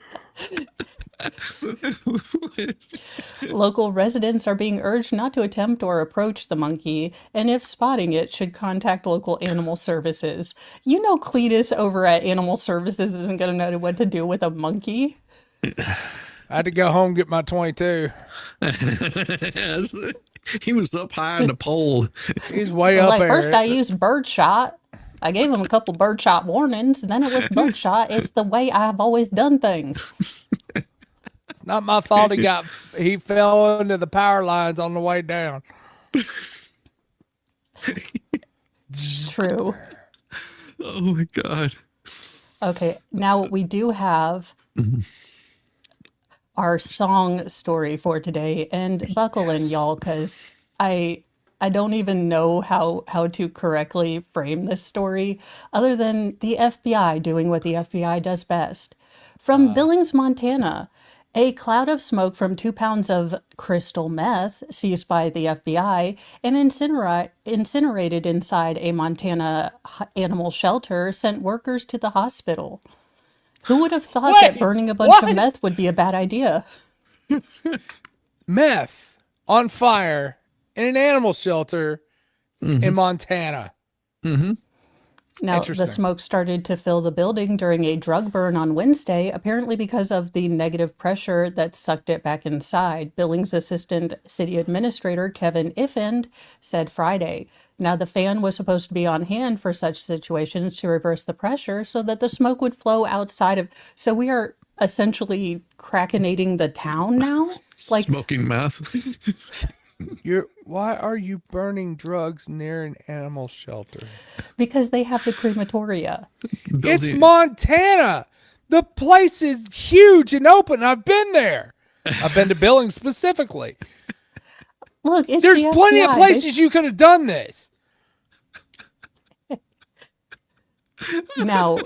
Local residents are being urged not to attempt or approach the monkey, and if spotting it, should contact local animal services. You know Cletus over at Animal Services isn't going to know what to do with a monkey. I had to go home and get my 22. He was up high in the pole. He's way up Like, there. first I used birdshot. I gave him a couple birdshot warnings, and then it was buckshot. It's the way I've always done things. It's not my fault he fell into the power lines on the way down. True. Oh my God. Okay, now we do have our song story for today, and buckle in, y'all, because I don't even know how to correctly frame this story, other than the FBI doing what the FBI does best. From Billings, Montana, a cloud of smoke from 2 pounds of crystal meth seized by the FBI and incinerated inside a Montana animal shelter sent workers to the hospital. Who would have thought that burning a bunch of meth would be a bad idea? Meth on fire in an animal shelter in Montana. Now, the smoke started to fill the building during a drug burn on Wednesday, apparently because of the negative pressure that sucked it back inside, Billings Assistant City Administrator Kevin Iffend said Friday. Now, the fan was supposed to be on hand for such situations to reverse the pressure so that the smoke would flow outside of... So we are essentially crackinating the town now? Like smoking meth. Why are you burning drugs near an animal shelter? Because they have the crematoria. It's Montana. The place is huge and open. I've been there. I've been to Billings specifically. Look, it's there's the plenty FBI. of places you could have done this. Now,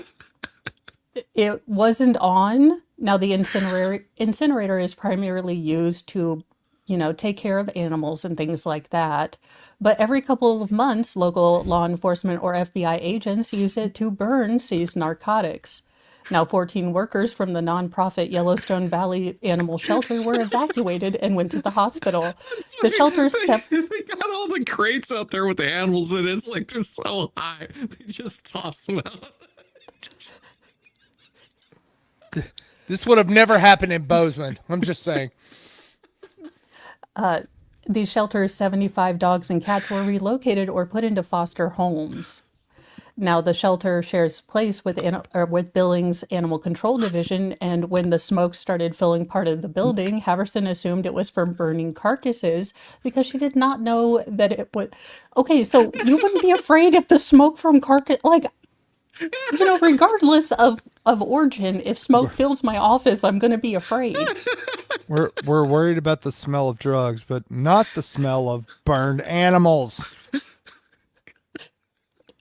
it wasn't on. Now, the incinerator is primarily used to, take care of animals and things like that. But every couple of months, local law enforcement or FBI agents use it to burn seized narcotics. Now, 14 workers from the nonprofit Yellowstone Valley Animal Shelter were evacuated and went to the hospital. The shelter's they got all the crates out there with the animals in it. It's like they're so high. They just toss them out. This would have never happened in Bozeman. I'm just saying. The shelter's 75 dogs and cats were relocated or put into foster homes. Now, the shelter shares place with Billings Animal Control Division, and when the smoke started filling part of the building, Haverson assumed it was from burning carcasses because she did not know that it would... Okay, so you wouldn't be afraid if the smoke from carcass... regardless of origin, if smoke fills my office, I'm going to be afraid. We're worried about the smell of drugs, but not the smell of burned animals.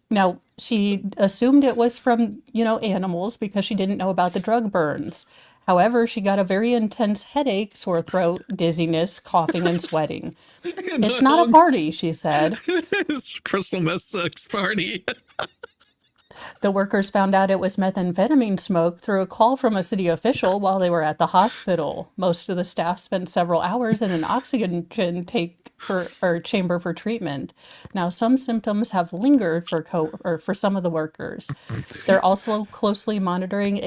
Now, she assumed it was from, animals because she didn't know about the drug burns. However, she got a very intense headache, sore throat, dizziness, coughing, and sweating. It's not a party, she said. It's Crystal Meth Sucks party. The workers found out it was methamphetamine smoke through a call from a city official while they were at the hospital. Most of the staff spent several hours in an oxygen chamber for treatment. Now, some symptoms have lingered for some of the workers. They're also closely monitoring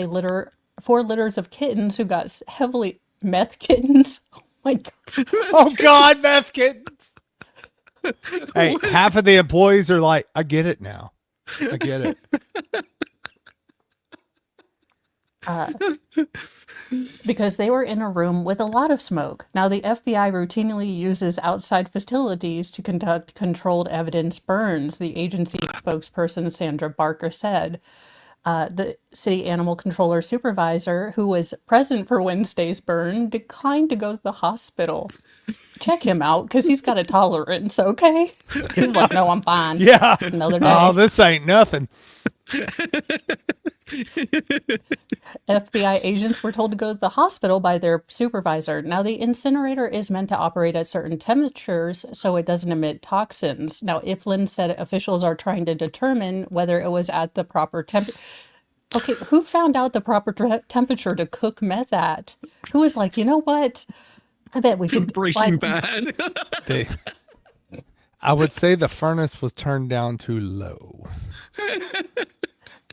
4 litters of kittens who got heavily meth kittens. Oh my God. Oh God, meth kittens. Hey, half of the employees are like, I get it now. I get it. Because they were in a room with a lot of smoke. Now, the FBI routinely uses outside facilities to conduct controlled evidence burns, the agency spokesperson Sandra Barker said. The city animal controller supervisor, who was present for Wednesday's burn, declined to go to the hospital. Check him out, because he's got a tolerance, okay? He's like, no, I'm fine. Yeah. Another day. Oh, this ain't nothing. FBI agents were told to go to the hospital by their supervisor. Now, the incinerator is meant to operate at certain temperatures so it doesn't emit toxins. Now, Iflin said officials are trying to determine whether it was at the proper temperature. Okay, who found out the proper temperature to cook meth at? Who was like, you know what? I bet we could... Breaking Bad. I would say the furnace was turned down too low.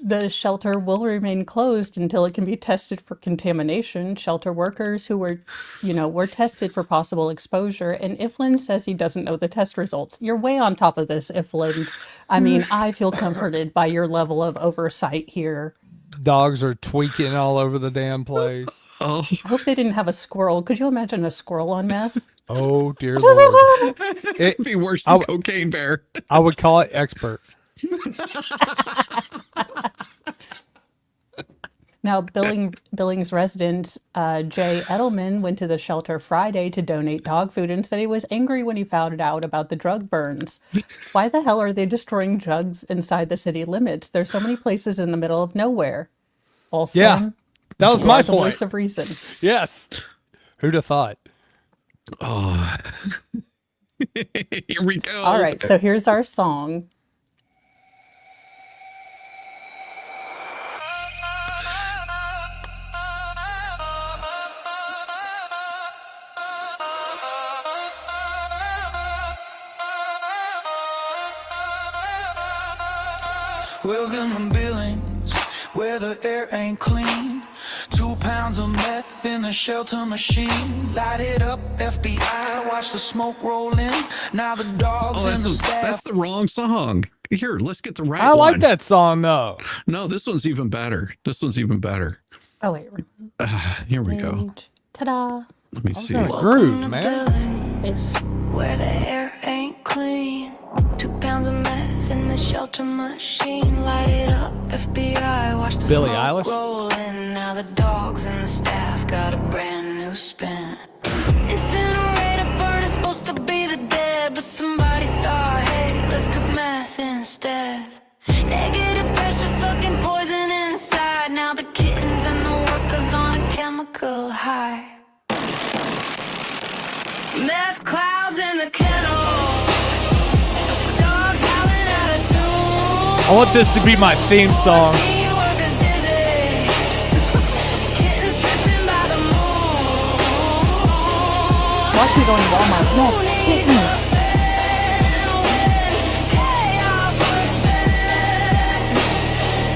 The shelter will remain closed until it can be tested for contamination. Shelter workers who were tested for possible exposure. And Iflin says he doesn't know the test results. You're way on top of this, Iflin. I mean, I feel comforted by your level of oversight here. Dogs are tweaking all over the damn place. Oh. I hope they didn't have a squirrel. Could you imagine a squirrel on meth? Oh, dear Lord. It'd be worse than Cocaine Bear. I would call it expert. Now, Billings resident Jay Edelman went to the shelter Friday to donate dog food and said he was angry when he found out about the drug burns. Why the hell are they destroying drugs inside the city limits? There's so many places in the middle of nowhere. Also, Yeah, that was my the point. voice of reason. Yes. Who'd have thought? Oh, here we go. All right, so here's our song. Welcome to Billings, where the air ain't clean. 2 pounds of meth in the shelter machine. Light it up, FBI, watch the smoke roll in. Now the dogs and the staff. That's the wrong song. Here, let's get the right I one. like that song though. No, this one's even better. This one's even better. Oh, wait. Here we go. Ta-da. Let me see. Groove, man. It's where the air ain't clean. 2 pounds of meth in the shelter machine. Light it up, FBI, watch the Billie smoke Eilish? roll in. Now the dogs and the staff got a brand new spin. Incinerator burn is supposed to be the dead, but somebody thought, hey, let's cook meth instead. Negative pressure sucking poison inside. Now the kittens and the workers on a chemical high. Meth clouds in the kettle. Dogs howling out of tune. I want this to be my theme song. Teen workers dizzy. Kittens tripping by the moon. watch me going to Walmart. No, kittens. Chaos works best.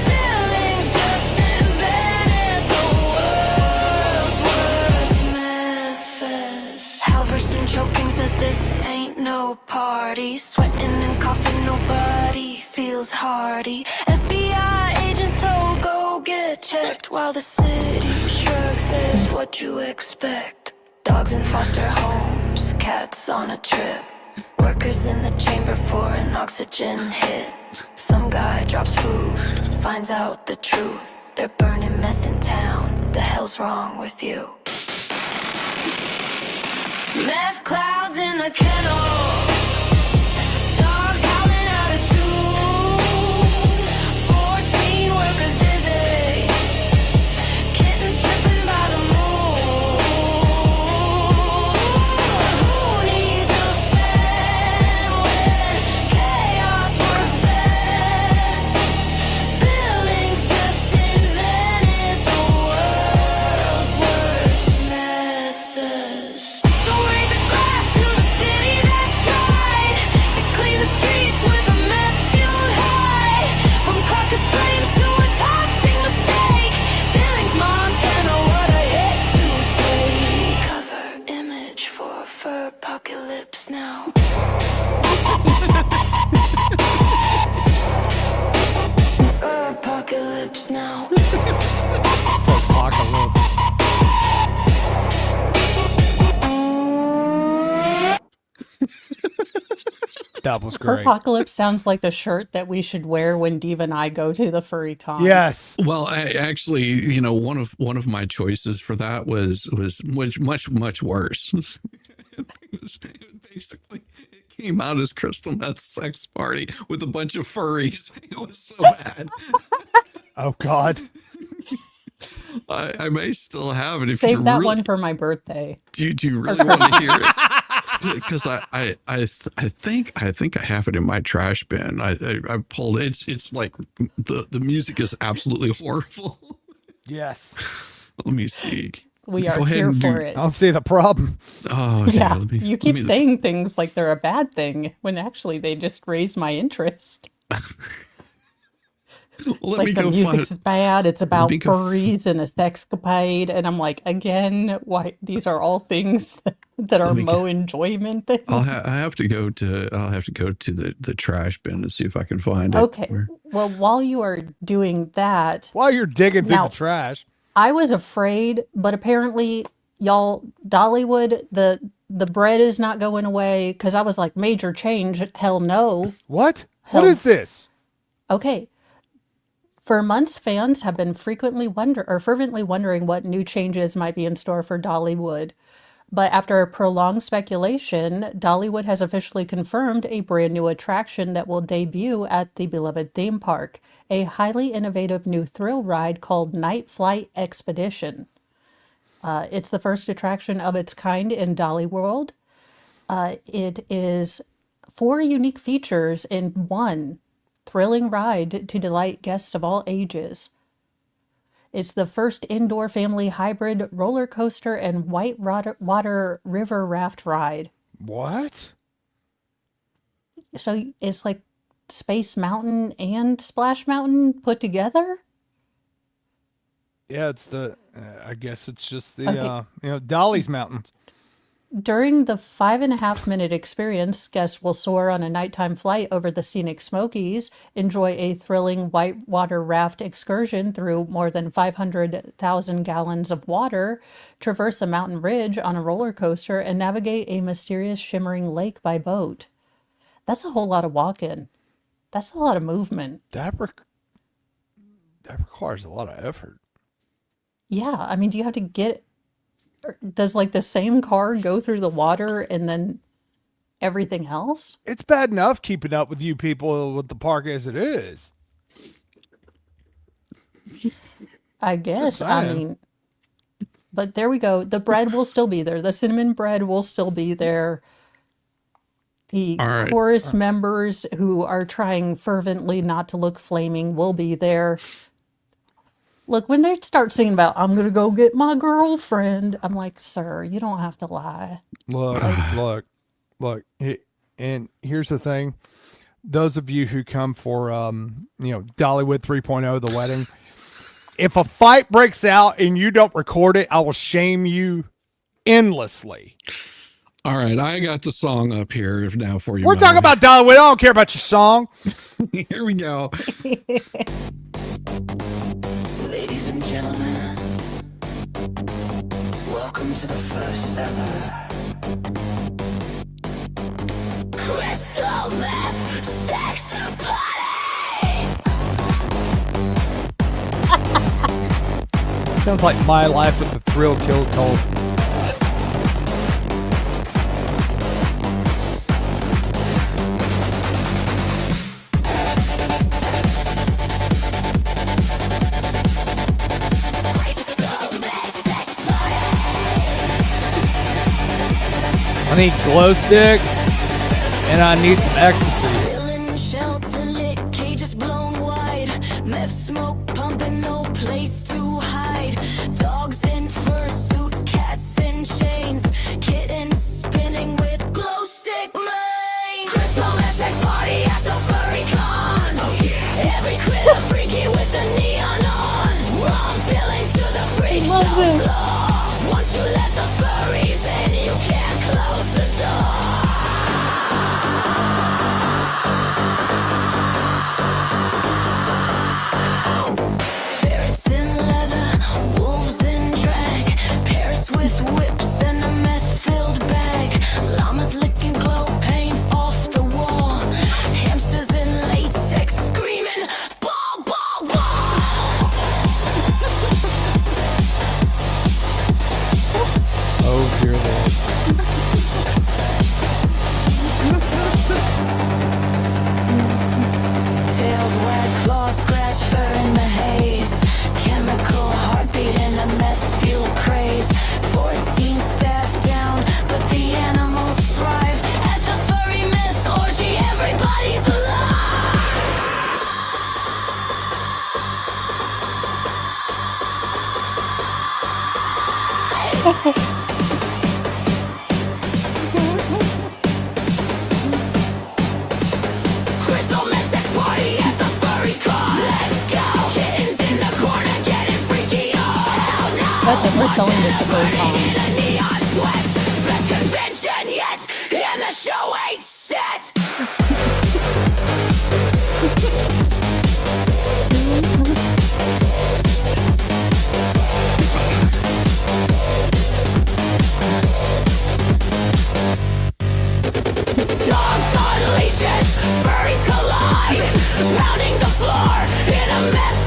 Billings just invented the world's worst meth fest. Halverson choking says this ain't no party. Sweating and coughing, nobody feels hardy. FBI agents told go get checked, while the city shrug says what you expect. Dogs in foster homes, cats on a trip. Workers in the chamber for an oxygen hit. Some guy drops food, finds out the truth. They're burning meth in town. The hell's wrong with you? Meth clouds in the kennel. Dogs howling out of tune. 14 workers dizzy. Kittens tripping by the moon. Who needs a fan when chaos works best? Billings just invented the world's worst methods. So raise a glass to the city that tried to clean the streets with a meth-fueled high. From caucus flames to a toxic mistake. Billings, Montana, what a hit to take. Cover image for fur apocalypse now. Fur apocalypse now. Apocalypse. That was great. Apocalypse sounds like the shirt that we should wear when Diva and I go to the furry con. Yes. Well, actually, one of my choices for that was much worse. It was basically, it came out as Crystal Meth Sex Party with a bunch of furries. It was so bad. Oh God. I may still have it. If Save you that really, one for my birthday. Do you really want to hear it? Because I think I have it in my trash bin. I pulled it. It's like the music is absolutely horrible. Yes. Let me see. We are Go ahead here and for do- it. I don't see the problem. Oh okay, Yeah, let me- you let keep me- saying things like they're a bad thing when actually they just raise my interest. Well, let me Like the go music's find. bad, it's about me go- furries and a sexcapade, and I'm like, again, why? These are all things that are me Mo enjoyment things. I have to go to the trash bin and see if I can find it. Okay, Where- well, while you are doing that, While you're digging through Now- the trash. I was afraid, but apparently, y'all, Dollywood, the bread is not going away, because I was like, major change, hell no. What? Hell- What is this? Okay. For months, fans have been fervently wondering what new changes might be in store for Dollywood. But after prolonged speculation, Dollywood has officially confirmed a brand new attraction that will debut at the beloved theme park, a highly innovative new thrill ride called Night Flight Expedition. It's the first attraction of its kind in Dolly World. It is 4 unique features in one thrilling ride to delight guests of all ages. It's the first indoor family hybrid roller coaster and whitewater river raft ride. What? So it's like Space Mountain and Splash Mountain put together? Yeah, it's the. I guess it's just the Dolly's Mountains. During the 5.5-minute experience, guests will soar on a nighttime flight over the scenic Smokies, enjoy a thrilling whitewater raft excursion through more than 500,000 gallons of water, traverse a mountain ridge on a roller coaster, and navigate a mysterious shimmering lake by boat. That's a whole lot of walking. That's a lot of movement. That requires a lot of effort. Yeah, I mean, do you have to does like the same car go through the water and then everything else? It's bad enough keeping up with you people with the park as it is. I guess. I mean, but there we go. The bread will still be there. The cinnamon bread will still be there. The chorus members who are trying fervently not to look flaming will be there. Look, when they start singing about, I'm going to go get my girlfriend, I'm like, sir, you don't have to lie. Look. And here's the thing. Those of you who come for, Dollywood 3.0, the wedding, if a fight breaks out and you don't record it, I will shame you endlessly. All right, I got the song up here now for you. We're talking about Dollywood. I don't care about your song. Here we go. Ladies and gentlemen, welcome to the first ever Crystal Meth Sex Party! Sounds like my life with the Thrill Kill Cult. I need glow sticks, and I need some ecstasy. Feeling shelter lit, cages blown wide. Meth smoke pumping, no place to hide. Dogs in fursuits, cats in chains. Kittens spinning with glow stick mains. Crystal meth sex party at the furry con. Oh yeah. Every critter freaky with the neon on. From billings to the freak show floor. Once you let the furries in, you can't close the door. Ferrets in leather, wolves in drag, parrots with whips and a meth-filled bag, llamas licking glow paint off the wall, hamsters in latex screaming, ball, ball, ball. Oh, dear Lord. Tails wag, claws scratch, fur in the haze. Chemical heartbeat in a meth fuel craze. 14 staff down, but the animals thrive. At the furry myth orgy, everybody's alive. Crystal meth sex party at the furry con. Let's go. Kittens in the corner getting freaky. Oh, hell no. That's it. We're selling this to FurryCon. In a neon sweat. Best convention yet. And the show ain't set. Dogs on leashes, furries collide, pounding the floor in a meth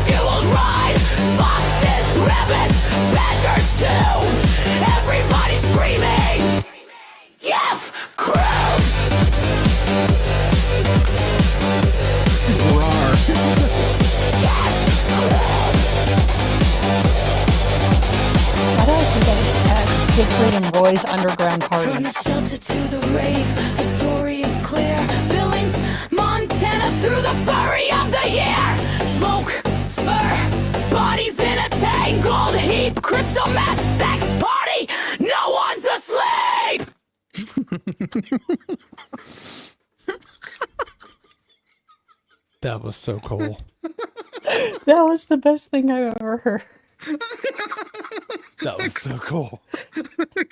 Siegfried and Roy's underground From party. the shelter to the rave, the story is clear. Billings, Montana, through the furry of the year. Smoke, fur, bodies in a tangled heap. Crystal meth, sex party, no one's asleep. That was so cool. That was the best thing I've ever heard. That was so cool.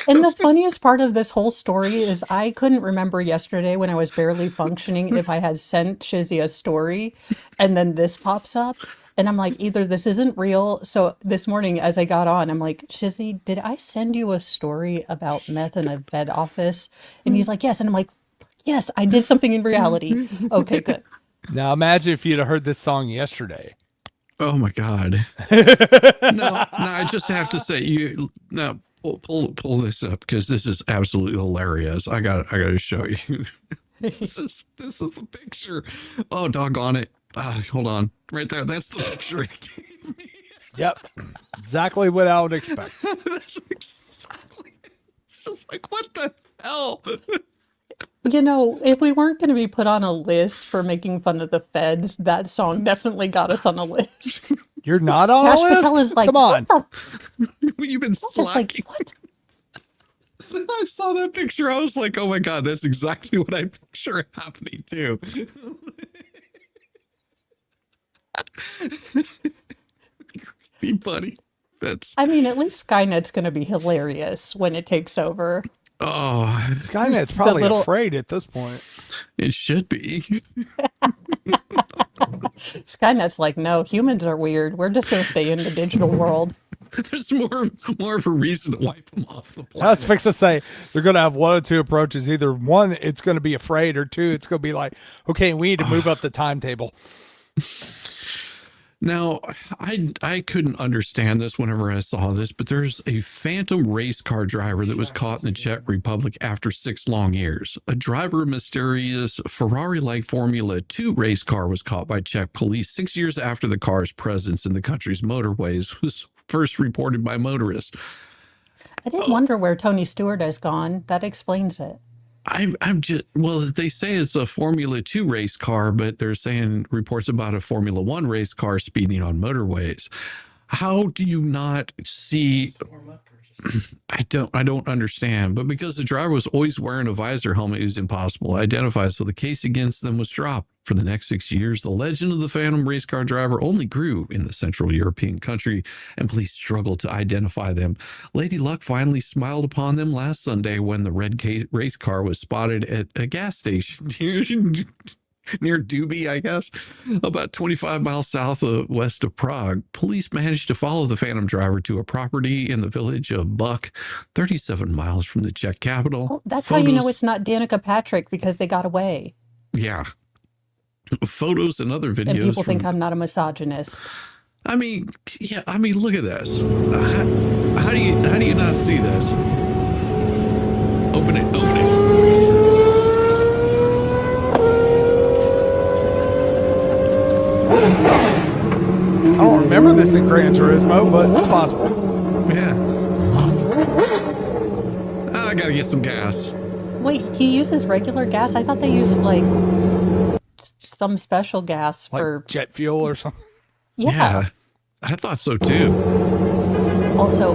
And the funniest part of this whole story is I couldn't remember yesterday when I was barely functioning if I had sent Shizzy a story and then this pops up. And I'm like, either this isn't real. So this morning as I got on, I'm like, Shizzy, did I send you a story about meth in a vet office? And he's like, yes. And I'm like, yes, I did something in reality. Okay, good. Now imagine if you'd have heard this song yesterday. Oh my God. No, I just have to say pull this up because this is absolutely hilarious. I got to show you. This is the picture. Oh, doggone it. Hold on. Right there. That's the picture it gave me. Yep. Exactly what I would expect. That's exactly. It's just like, what the hell? You know, if we weren't going to be put on a list for making fun of the feds, that song definitely got us on a list. You're not on Cash a list? Patel is like, come on. You've been slacking. Just like, what? I saw that picture. I was like, oh my God, that's exactly what I picture happening too. Be funny. I mean, at least Skynet's going to be hilarious when it takes over. Oh, Skynet's probably afraid at this point. It should be. Skynet's like, no, humans are weird. We're just going to stay in the digital world. There's more of a reason to wipe them off the planet. I was fixing to say they're going to have one of two approaches. Either one, it's going to be afraid, or two, it's going to be like, okay, we need to move up the timetable. Now, I couldn't understand this whenever I saw this, but there's a phantom race car driver that was caught in the Czech Republic after 6 long years. A driver of mysterious Ferrari-like Formula 2 race car was caught by Czech police 6 years after the car's presence in the country's motorways was first reported by motorists. I didn't wonder where Tony Stewart has gone. That explains it. I'm just, well, they say it's a Formula 2 race car, but they're saying reports about a Formula 1 race car speeding on motorways. How do you not see? I don't understand, but because the driver was always wearing a visor helmet, it was impossible to identify. So the case against them was dropped. For the next 6 years, the legend of the phantom race car driver only grew in the Central European country, and police struggled to identify them. Lady Luck finally smiled upon them last Sunday when the red race car was spotted at a gas station near Duby, I guess, about 25 miles west of Prague. Police managed to follow the phantom driver to a property in the village of Buck, 37 miles from the Czech capital. Well, that's how you know it's not Danica Patrick, because they got away. Yeah. Photos and other videos. And people think I'm not a misogynist. I mean, yeah. I mean, look at this. How do you not see this? Open it. I don't remember this in Gran Turismo, but it's possible. Yeah. I gotta get some gas. Wait, he uses regular gas? I thought they used like some special gas like for jet fuel or something. Yeah. I thought so too. Also,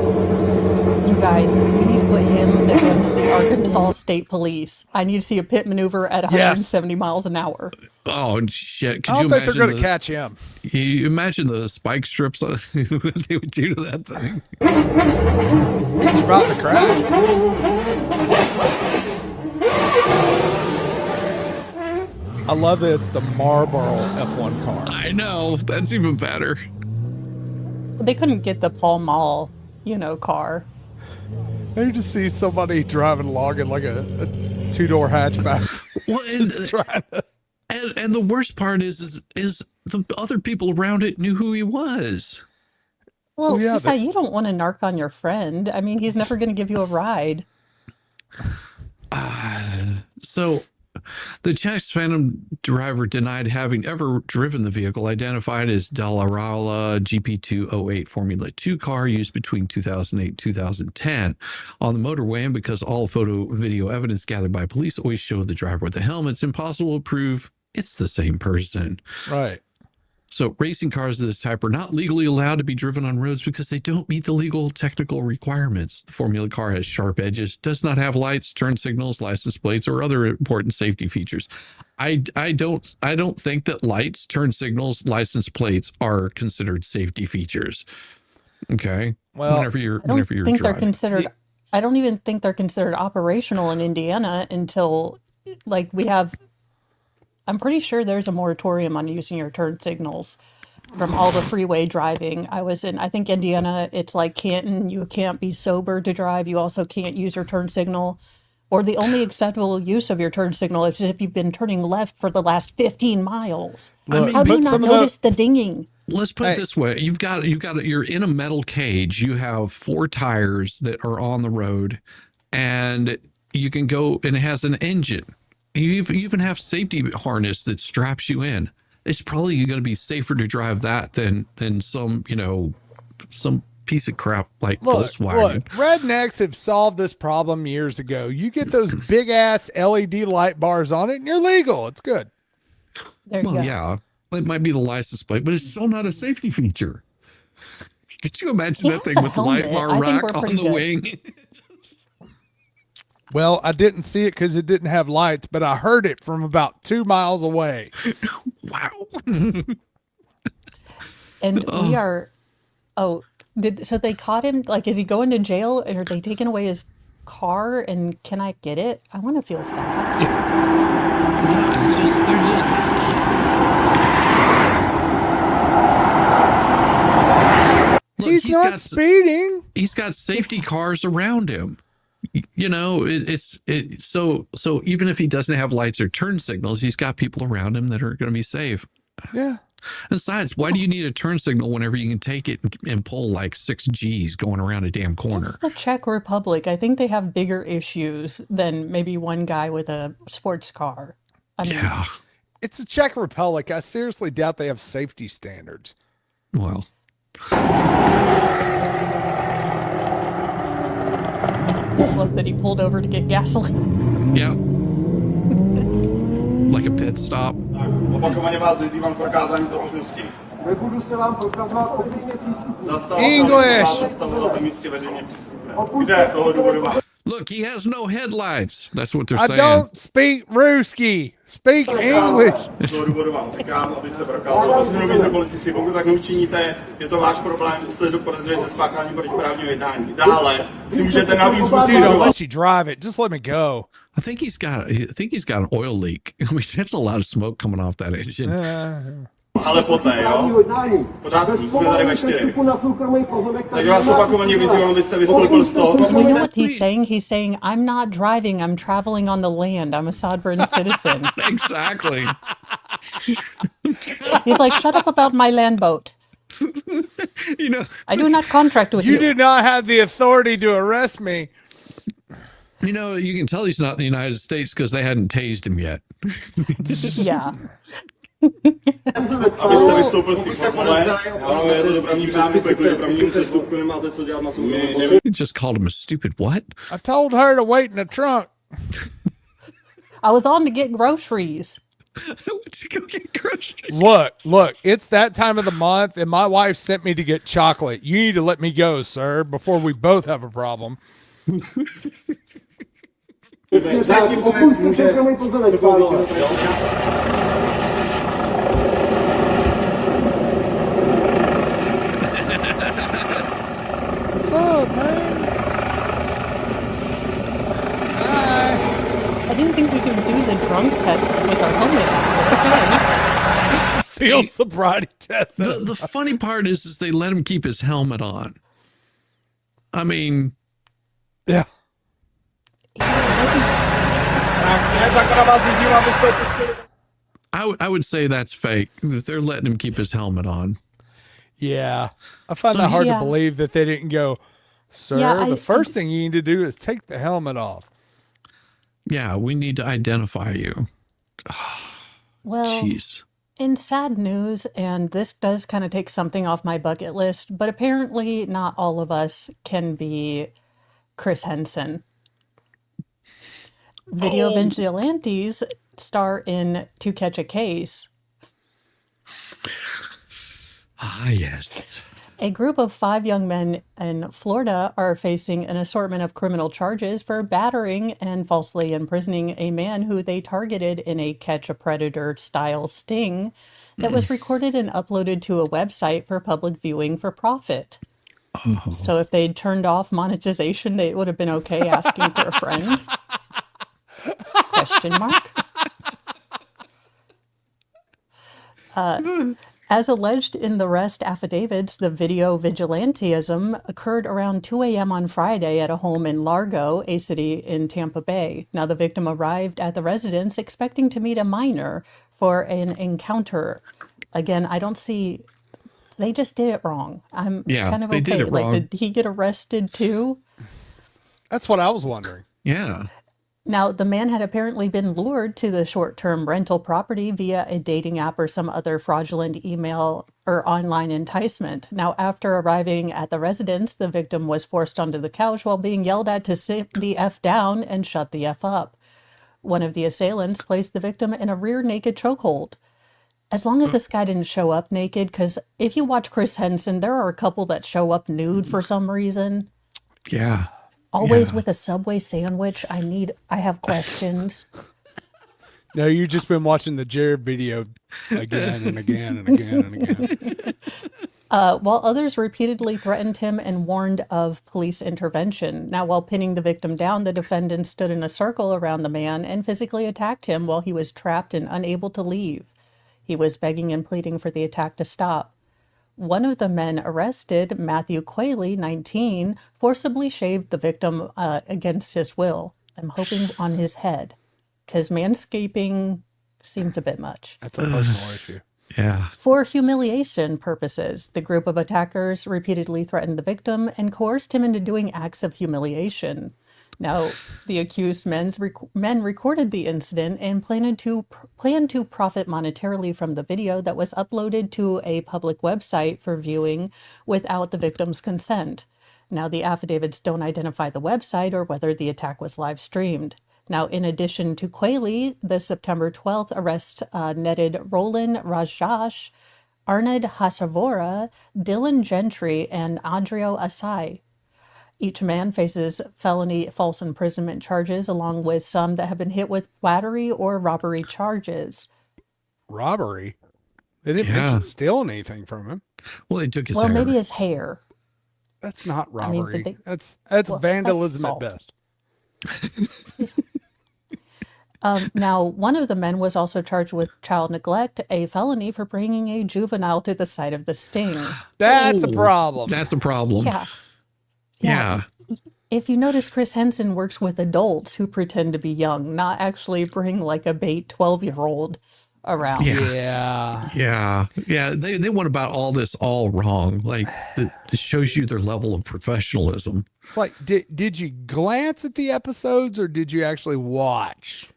you guys, we need to put him against the Arkansas State Police. I need to see a pit maneuver at 170 miles an hour. Oh shit! I don't think they're going to catch him. You imagine the spike strips what they would do to that thing. It's about to crash. I love that it's the Marlboro F1 car. I know, that's even better. They couldn't get the Pall Mall, car. I just see somebody driving along in like a 2-door hatchback. Well, and the worst part is the other people around it knew who he was. Well, yeah, you don't want to narc on your friend. I mean, he's never going to give you a ride. So The Czech's Phantom driver denied having ever driven the vehicle, identified as Dalarala GP208 Formula 2 car used between 2008 and 2010 on the motorway. And because all photo video evidence gathered by police always showed the driver with the helmet, it's impossible to prove it's the same person. Right. So racing cars of this type are not legally allowed to be driven on roads because they don't meet the legal technical requirements. The Formula car has sharp edges, does not have lights, turn signals, license plates, or other important safety features. I don't think that lights, turn signals, license plates are considered safety features. Okay. Well, whenever you're they're driving. considered. I don't even think they're considered operational in Indiana until we have. I'm pretty sure there's a moratorium on using your turn signals from all the freeway driving. I think Indiana, it's like Canton, you can't be sober to drive. You also can't use your turn signal, or the only acceptable use of your turn signal is if you've been turning left for the last 15 miles. How do you not notice the dinging? Let's put it this way. You're in a metal cage. You have 4 tires that are on the road, and you can go, and it has an engine. You even have safety harness that straps you in. It's probably going to be safer to drive that than some piece of crap like Volkswagen. Look, rednecks have solved this problem years ago. You get those big ass LED light bars on it, and you're legal. It's good. Yeah, it might be the license plate, but it's still not a safety feature. Could you imagine that thing with the light bar rack on the wing? Well, I didn't see it because it didn't have lights, but I heard it from about 2 miles away. Wow. And we are, so they caught him, is he going to jail, or are they taking away his car, and can I get it? I want to feel fast. Look, he's not speeding. He's got safety cars around him. So even if he doesn't have lights or turn signals, he's got people around him that are going to be safe. Yeah. Besides, why do you need a turn signal whenever you can take it and pull 6 G's going around a damn corner? It's the Czech Republic. I think they have bigger issues than maybe one guy with a sports car. Yeah. It's the Czech Republic. I seriously doubt they have safety standards. Well. I just love that he pulled over to get gasoline. Yeah. Like a pit stop. English. Look, he has no headlights. That's what they're I saying. don't speak Ruski. Speak English. Dude, I'll let you drive it. Just let me go. I think he's got an oil leak. I mean, that's a lot of smoke coming off that engine. Ale poté, jo? Pořád jsme tady ve 4. Takže vás opakovaně vyzývám, abyste vystoupil z toho. You know what he's saying? He's saying, I'm not driving, I'm traveling on the land. I'm a sovereign citizen. Exactly. He's like, shut up about my land boat. I do not contract with you. You do not have the authority to arrest me. You can tell he's not in the United States because they hadn't tased him yet. Yeah. Abyste vystoupil z té formule, ano, je to dopravní přestupek, dopravní přestupku, nemáte co dělat na soukromém. You just called him a stupid what? I told her to wait in the trunk. I was on to get groceries. To go get groceries. Look, it's that time of the month, and my wife sent me to get chocolate. You need to let me go, sir, before we both have a problem. Zatím může What's up, man? Hi. I didn't think we could do the drunk test with our helmet on. Field sobriety test. The funny part is they let him keep his helmet on. I mean, yeah. I would say that's fake. They're letting him keep his helmet on. Yeah. I find that hard to believe that they didn't go, sir, the first thing you need to do is take the helmet off. Yeah, we need to identify you. Well, Jeez. in sad news, and this does kind of take something off my bucket list, but apparently not all of us can be Chris Henson. Video vigilantes star in To Catch a Case. Ah, yes. A group of 5 young men in Florida are facing an assortment of criminal charges for battering and falsely imprisoning a man who they targeted in a Catch a Predator style sting that was recorded and uploaded to a website for public viewing for profit. So if they'd turned off monetization, it would have been okay asking for a friend? Question mark. As alleged in the arrest affidavits, the video vigilantism occurred around 2 a.m. on Friday at a home in Largo, a city in Tampa Bay. Now, the victim arrived at the residence expecting to meet a minor for an encounter. Again, I don't see... They just did it wrong. I'm kind of okay. They did it wrong. Did he get arrested too? That's what I was wondering. Yeah. Now, the man had apparently been lured to the short-term rental property via a dating app or some other fraudulent email or online enticement. Now, after arriving at the residence, the victim was forced onto the couch while being yelled at to sit the F down and shut the F up. One of the assailants placed the victim in a rear naked chokehold. As long as this guy didn't show up naked, because if you watch Chris Henson, there are a couple that show up nude for some reason. Yeah. Always with a Subway sandwich. I have questions. No, you've just been watching the Jared video again and again and again and again. While others repeatedly threatened him and warned of police intervention. Now, while pinning the victim down, the defendant stood in a circle around the man and physically attacked him while he was trapped and unable to leave. He was begging and pleading for the attack to stop. One of the men arrested, Matthew Quayle, 19, forcibly shaved the victim against his will. I'm hoping on his head, because manscaping seems a bit much. That's a personal issue. Yeah. For humiliation purposes, the group of attackers repeatedly threatened the victim and coerced him into doing acts of humiliation. Now, the accused men recorded the incident and planned to profit monetarily from the video that was uploaded to a public website for viewing without the victim's consent. Now, the affidavits don't identify the website or whether the attack was live streamed. Now, in addition to Quayle, the September 12th arrest netted Roland Rajash, Arnad Hasavora, Dylan Gentry, and Adrio Asai. Each man faces felony false imprisonment charges, along with some that have been hit with battery or robbery charges. Robbery? They didn't mention stealing anything from him. Well, they took his hair. Well, maybe his hair. That's not robbery. I mean, that's vandalism at best. Now, one of the men was also charged with child neglect, a felony for bringing a juvenile to the site of the sting. That's a problem. That's a problem. Yeah. If you notice, Chris Henson works with adults who pretend to be young, not actually bring like a bait 12-year-old around. Yeah. They went about all this all wrong. Like, this shows you their level of professionalism. It's like, did you glance at the episodes or did you actually watch?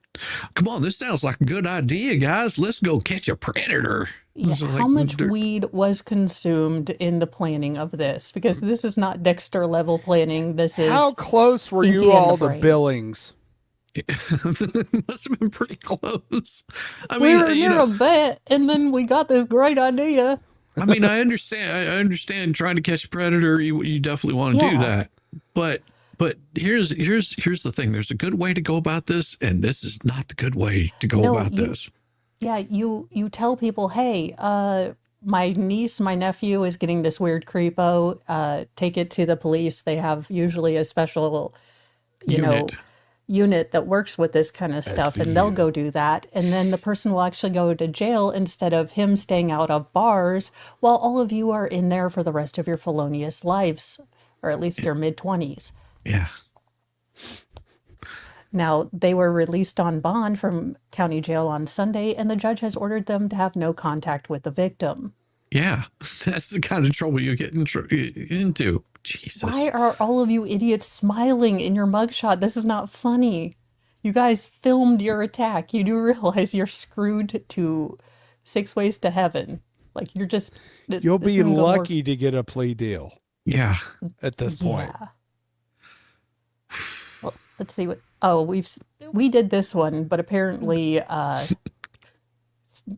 Come on, this sounds like a good idea, guys. Let's go catch a predator. Yeah, how much weed was consumed in the planning of this? Because this is not Dexter level planning. This is how close were you all to Billings? It must have been pretty close. I we mean, were near a bet, and then we got this great idea. I mean, I understand trying to catch a predator. You definitely want to do that, but here's the thing. There's a good way to go about this, and this is not the good way to go about this. Yeah, you tell people, hey, my niece, my nephew is getting this weird creepo. Take it to the police. They have usually a special, unit that works with this kind of stuff, and they'll go do that. And then the person will actually go to jail instead of him staying out of bars while all of you are in there for the rest of your felonious lives, or at least your mid-20s. Yeah. Now, they were released on bond from county jail on Sunday, and the judge has ordered them to have no contact with the victim. Yeah, that's the kind of trouble you get into. Jesus. Why are all of you idiots smiling in your mugshot? This is not funny. You guys filmed your attack. You do realize you're screwed to 6 ways to heaven. Like you're just. You'll be lucky to get a plea deal. Yeah. At this point. Yeah. Well, let's see what. Oh, we did this one, but apparently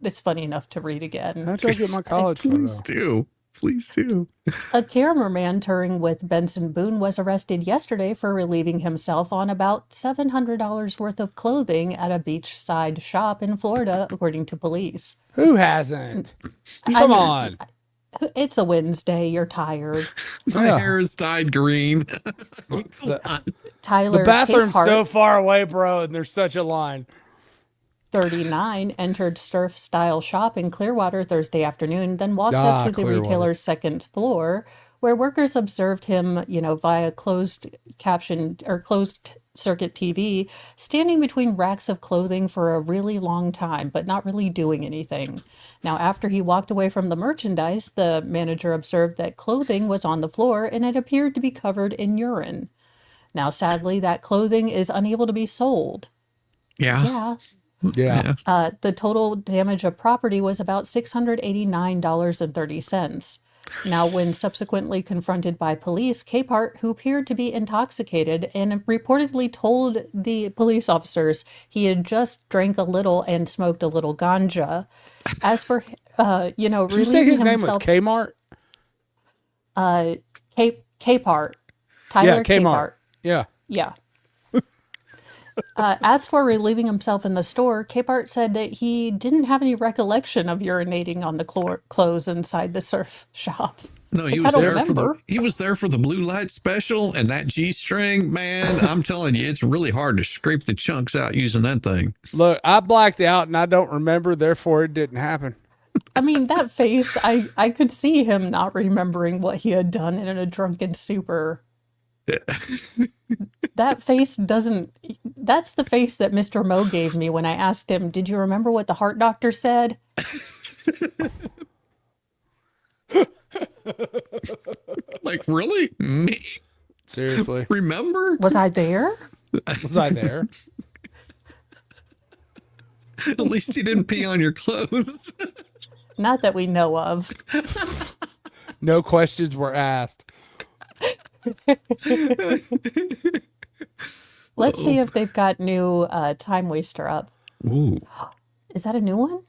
it's funny enough to read again. How'd I get my college photo? Please do. A cameraman touring with Benson Boone was arrested yesterday for relieving himself on about $700 worth of clothing at a beachside shop in Florida, according to police. Who hasn't? Come on. It's a Wednesday. You're tired. My hair is dyed green. Tyler The bathroom's Capehart, so far away, bro, and there's such a line. 39, entered surf-style shop in Clearwater Thursday afternoon, then walked up to the Clearwater. retailer's second floor, where workers observed him, via closed circuit TV, standing between racks of clothing for a really long time, but not really doing anything. Now, after he walked away from the merchandise, the manager observed that clothing was on the floor and it appeared to be covered in urine. Now, sadly, that clothing is unable to be sold. Yeah. Yeah. The total damage of property was about $689.30. Now, when subsequently confronted by police, Capehart, who appeared to be intoxicated and reportedly told the police officers he had just drank a little and smoked a little ganja. As for, Did you say relieving his name was himself, Kmart? Capehart. Tyler Kmart. Yeah. Yeah. As for relieving himself in the store, Capehart said that he didn't have any recollection of urinating on the clothes inside the surf shop. No, he was there for the blue light special and that G-string, man. I'm telling you, it's really hard to scrape the chunks out using that thing. Look, I blacked out and I don't remember, therefore it didn't happen. I mean, that face, I could see him not remembering what he had done in a drunken stupor. That face doesn't. That's the face that Mr. Mo gave me when I asked him, "Did you remember what the heart doctor said?" Like, really? Me? Seriously? Remember? Was I there? Was I there? At least he didn't pee on your clothes. Not that we know of. No questions were asked. Let's see if they've got new Time Waster up. Ooh. Is that a new one?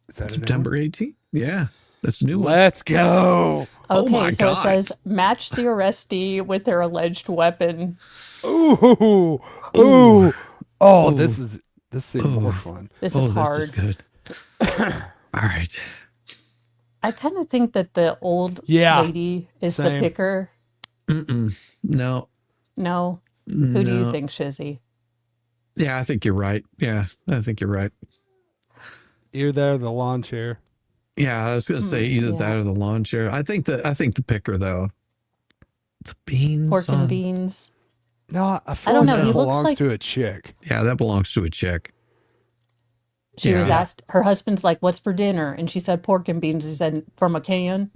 Is that September 18th? Yeah, that's a new one. Let's go. Okay, my so God. it says match the arrestee with their alleged weapon. Ooh. Ooh. Oh, this seems more fun. This is hard. This is good. All right. I kind of think that the old Yeah, lady is same. the picker. No. No? Who do you No. think, Shizzy? Yeah, I think you're right. Yeah, I think you're right. You're there, the lawn chair. Yeah, I was going to say either that or the lawn chair. I think the picker though. The beans. Pork and beans. No, I feel don't like know, that he looks belongs like- to a chick. Yeah, that belongs to a chick. She was Yeah. asked, her husband's like, "What's for dinner?" And she said, "Pork and beans." He said, "From a can."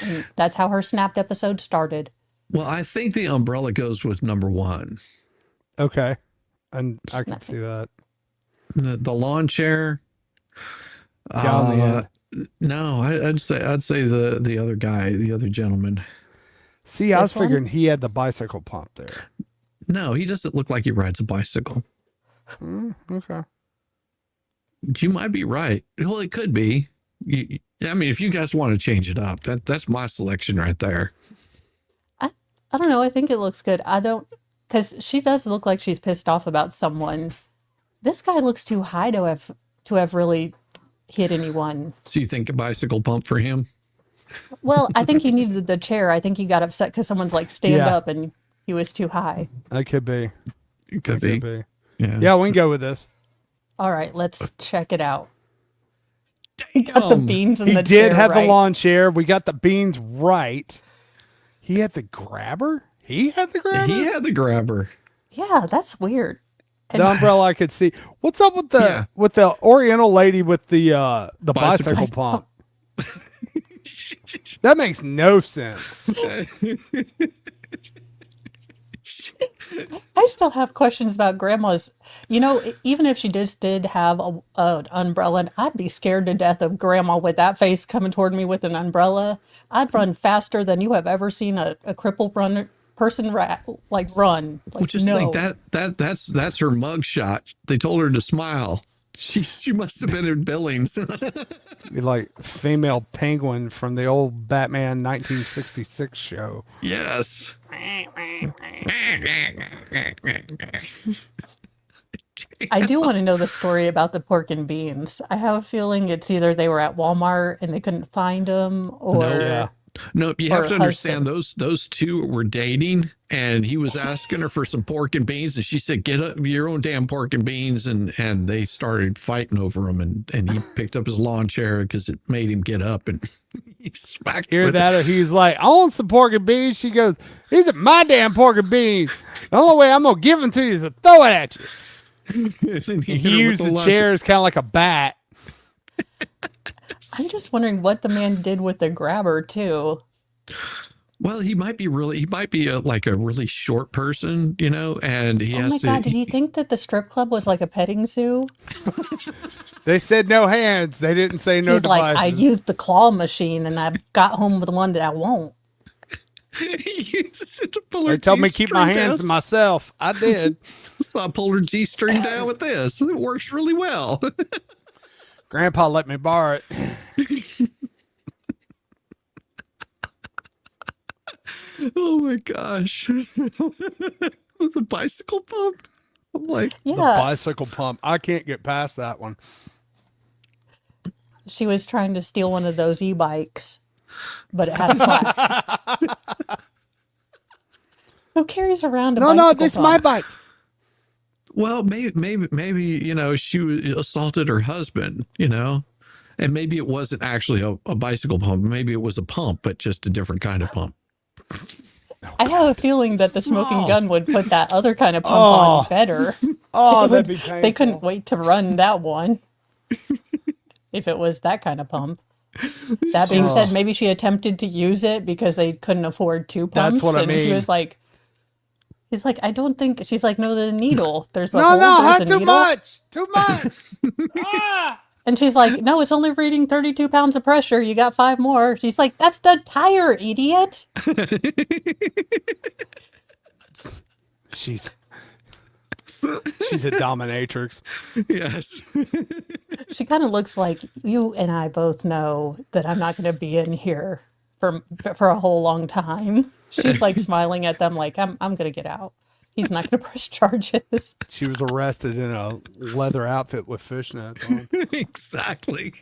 And that's how her Snapped episode started. Well, I think the umbrella goes with number one. Okay. And I can see that. The lawn chair. Down the end. No, I'd say the other guy, the other gentleman. See, I was This one? figuring he had the bicycle pump there. No, he doesn't look like he rides a bicycle. Okay. You might be right. Well, it could be. I mean, if you guys want to change it up, that's my selection right there. I don't know. I think it looks good. Because she does look like she's pissed off about someone. This guy looks too high to have really hit anyone. So you think a bicycle pump for him? Well, I think he needed the chair. I think he got upset because someone's like, stand Yeah. up, and he was too high. That could be. It could That be. Yeah. Yeah, we can go with this. All right, let's check it out. He got the beans in He the did chair, have right? the lawn chair. We got the beans right. He had the grabber? He had the grabber? He had the grabber. Yeah, that's weird. The umbrella I could see. What's up with the Oriental lady with the bicycle pump? That makes no sense. I still have questions about grandma's. Even if she just did have an umbrella, I'd be scared to death of grandma with that face coming toward me with an umbrella. I'd run faster than you have ever seen a crippled person run. Like, Just no. think that's her mug shot. They told her to smile. She must have been in Billings. Be like female penguin from the old Batman 1966 show. Yes. I do want to know the story about the pork and beans. I have a feeling it's either they were at Walmart and they couldn't find them, or No, you or have to understand husband. those two were dating, and he was asking her for some pork and beans, and she said, "Get up your own damn pork and beans," and they started fighting over them, and he picked up his lawn chair because it made him get up, and he smacked her Hear with that? Or he's like, I want some pork and beans. She goes, these are my damn pork and beans. The only way I'm going to give them to you is to throw it at you. it. And He hit her with used the lawn chair as kind of like a bat. I'm just wondering what the man did with the grabber too. Well, he might be like a really short person, and he Oh has my to. God, did he think that the strip club was like a petting zoo? They said no hands. They didn't say no He's devices. like, I used the claw machine and I got home with the one that I won't. He uses it to pull her They told me to keep my G-string hands down. to myself. I did. So I pulled her G-string down with this. It works really well. Grandpa let me borrow it. Oh my gosh. With the bicycle pump. I'm like, Yeah. The bicycle pump. I can't get past that one. She was trying to steal one of those e-bikes, but it had a flat. Who carries around a bicycle this is pump? my bike. well, maybe, she assaulted her husband, and maybe it wasn't actually a bicycle pump. Maybe it was a pump, but just a different kind of pump. I have a feeling that the smoking Small. gun would put that other kind of pump on better. Oh, It that'd would- be painful. They couldn't wait to run that one. If it was that kind of pump. That being said, maybe she attempted to use it because they couldn't afford two pumps. That's what I and he mean. was like, he's like, I don't think. She's like, no, the needle. There's a No, hole. no, There's a too needle. much. Too much. And she's like, no, it's only reading 32 pounds of pressure. You got 5 more. She's like, that's the tire, idiot. She's a dominatrix. Yes. She kind of looks like you and I both know that I'm not going to be in here for a whole long time. She's like smiling at them like, I'm going to get out. He's not going to press charges. She was arrested in a leather outfit with fishnets on. Exactly.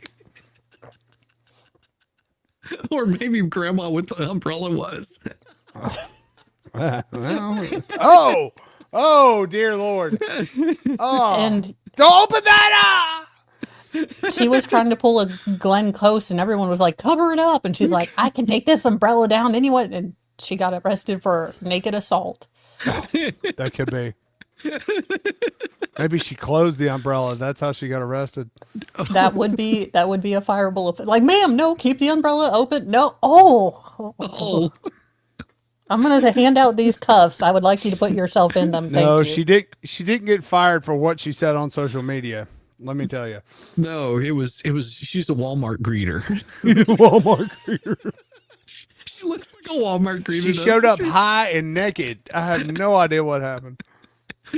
Or maybe grandma with the umbrella was. Oh, dear Lord. Oh, And don't open that up. she was trying to pull a Glenn Close and everyone was like, cover it up. And she's like, I can take this umbrella down anyway. And she got arrested for naked assault. That could be. Maybe she closed the umbrella. That's how she got arrested. That would be a fireable offense. Like, ma'am, no, keep the umbrella open. No. Oh. I'm going to hand out these cuffs. I would like you to put yourself in them. Thank you. She didn't get fired for what she said on social media. Let me tell you. No, it was she's a Walmart greeter. Walmart greeter. She looks like a Walmart greeter. She showed up high and naked. I have no idea what happened.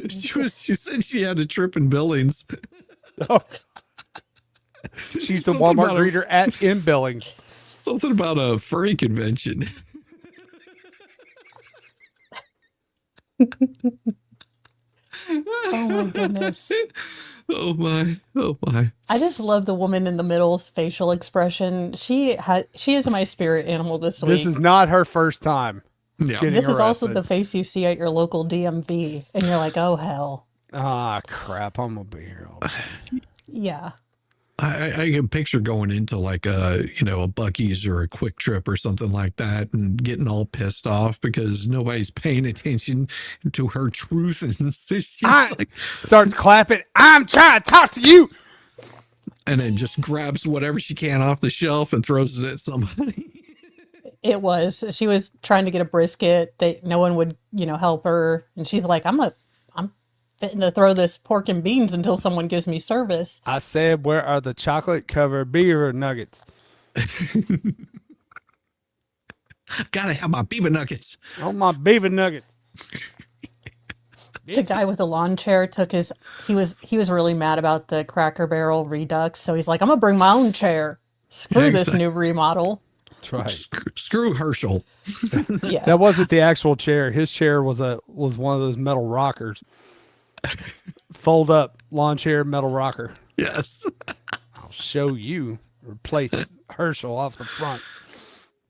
She said she had a trip in Billings. Oh, she's the Something Walmart about greeter in Billings. Something about a furry convention. Oh my goodness. Oh my. I just love the woman in the middle's facial expression. She is my spirit animal this week. This is not her first time. Yeah. getting This is also arrested. the face you see at your local DMV, and you're like, oh hell. Ah, crap. I'm going to be here all day. Yeah. I can picture going into like a Buc-ee's or a Quick Trip or something like that and getting all pissed off because nobody's paying attention to her truth. And so she's like, Starts clapping. I'm trying to talk to you. and then just grabs whatever she can off the shelf and throws it at somebody. It was. She was trying to get a brisket. No one would, help her. And she's like, I'm fitting to throw this pork and beans until someone gives me service. I said, where are the chocolate covered beaver nuggets? Gotta have my beaver nuggets. Oh, my beaver nuggets. The guy with the lawn chair he was really mad about the Cracker Barrel Redux. So he's like, I'm gonna bring my own chair. Screw this new remodel. That's right. Screw Herschel. Yeah. That wasn't the actual chair. His chair was one of those metal rockers. Fold up lawn chair, metal rocker. Yes. I'll show you. Replace Herschel off the front.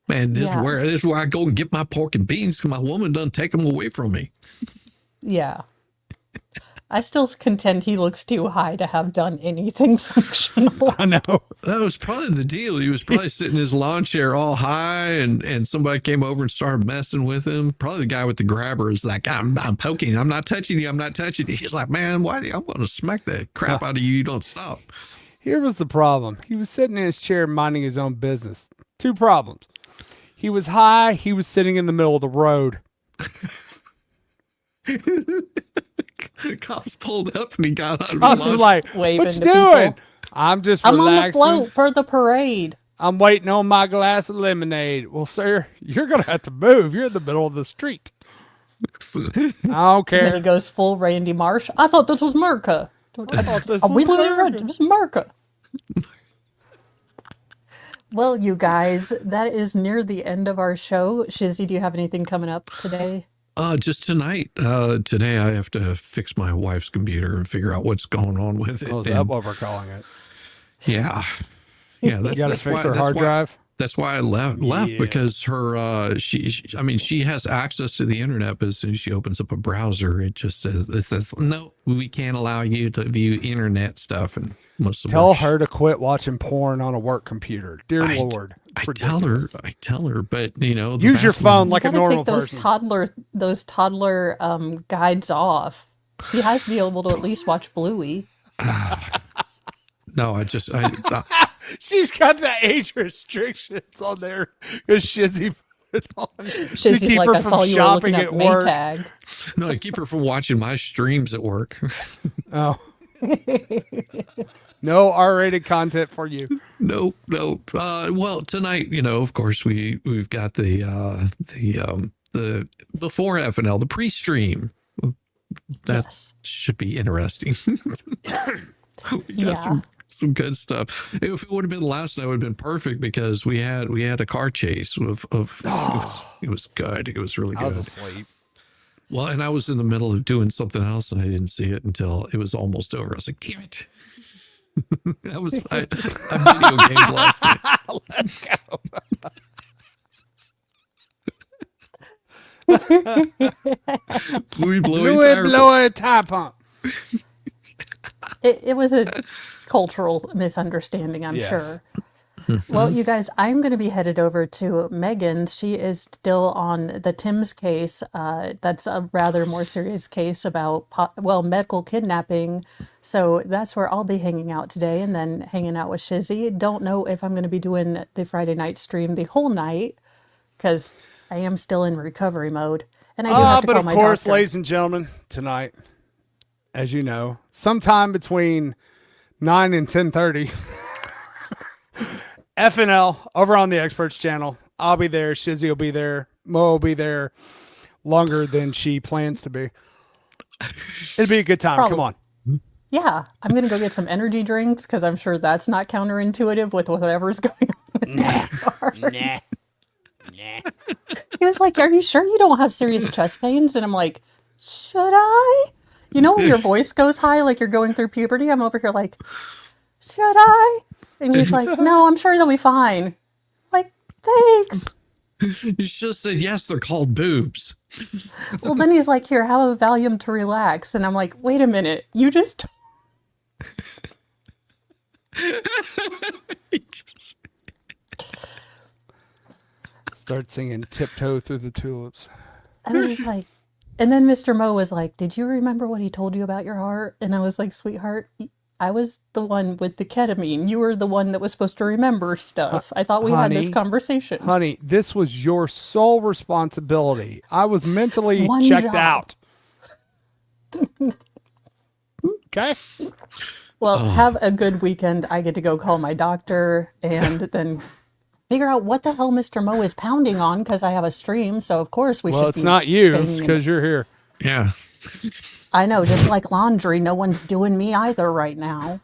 Man, this is where I go and get my pork and beans because my woman done take them away from me. Yeah. I still contend he looks too high to have done anything functional. I know. That was probably the deal. He was probably sitting in his lawn chair all high and somebody came over and started messing with him. Probably the guy with the grabber is like, I'm poking. I'm not touching you. I'm not touching you. He's like, man, I'm going to smack the crap out of you. You don't stop. Here was the problem. He was sitting in his chair minding his own business. Two problems. He was high. He was sitting in the middle of the road. Cops pulled up and he got out of I was like, waving what you to doing? people. I'm just I'm relaxing. on the float for the parade. I'm waiting on my glass of lemonade. Well, sir, you're going to have to move. You're in the middle of the street. I don't care. And then he goes full Randy Marsh. I thought this was Merca. I thought this Are we was living America. in This is Merca. Well, you guys, that is near the end of our show. Shizzy, do you have anything coming up today? Just tonight. Today I have to fix my wife's computer and figure out what's going on with it. Oh, is that what we're calling it? Yeah. Yeah. You got to fix her hard drive? That's why I left because her, she has access to the internet, but as soon as she opens up a browser, it says, no, we can't allow you to view internet stuff. And tell her to quit watching porn on a work computer. Dear Lord. I tell her, but use your phone like a normal take those toddler guides off. She has to be able to at least watch Bluey. No, she's got the age restrictions on there because Shizzy put it on Shizzy's to keep like, her I saw from you were shopping looking at up work. Maytag. No, I keep her from watching my streams at work. Oh. No R-rated content for you. No. Well, tonight, of course, we've got the before FNL, the pre-stream. That should be interesting. We got some good stuff. If it would have been last night, it would have been perfect because we had a car chase it was good. It was really good. I was asleep. Well, and I was in the middle of doing something else and I didn't see it until it was almost over. I was like, damn it. I video gamed last night. Let's go. Blow a tire pump. It was a cultural misunderstanding, I'm sure. Well, you guys, I'm going to be headed over to Megan's. She is still on the Tim's case. That's a rather more serious case about, medical kidnapping. So that's where I'll be hanging out today and then hanging out with Shizzy. Don't know if I'm going to be doing the Friday night stream the whole night because I am still in recovery mode. And I do have to call my doctor. But of course, ladies and gentlemen, tonight, as you know, sometime between 9 and 10:30, FNL over on the Experts channel. I'll be there. Shizzy will be there. Mo will be there longer than she plans to be. It'll be a good time. Come on. Yeah, I'm going to go get some energy drinks because I'm sure that's not counterintuitive with whatever's going on. Nah. He was like, are you sure you don't have serious chest pains? And I'm like, should I? You know when your voice goes high like you're going through puberty? I'm over here like, should I? And he's like, no, I'm sure they'll be fine. Like, thanks. You should have said, yes, they're called boobs. Well, then he's like, here, have a Valium to relax. And I'm like, wait a minute. You just... Start singing Tiptoe Through the Tulips. I was like, and then Mr. Mo was like, did you remember what he told you about your heart? And I was like, sweetheart, I was the one with the ketamine. You were the one that was supposed to remember stuff. I thought we had this conversation. Honey, this was your sole responsibility. I was mentally One checked job. out. Okay. Well, have a good weekend. I get to go call my doctor and then figure out what the hell Mr. Mo is pounding on because I have a stream. So, of course, we should. Well, it's not you. banging It's it. because you're here. Yeah. I know, just like laundry, no one's doing me either right now.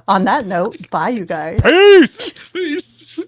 On that note, bye, you guys. Peace. Peace.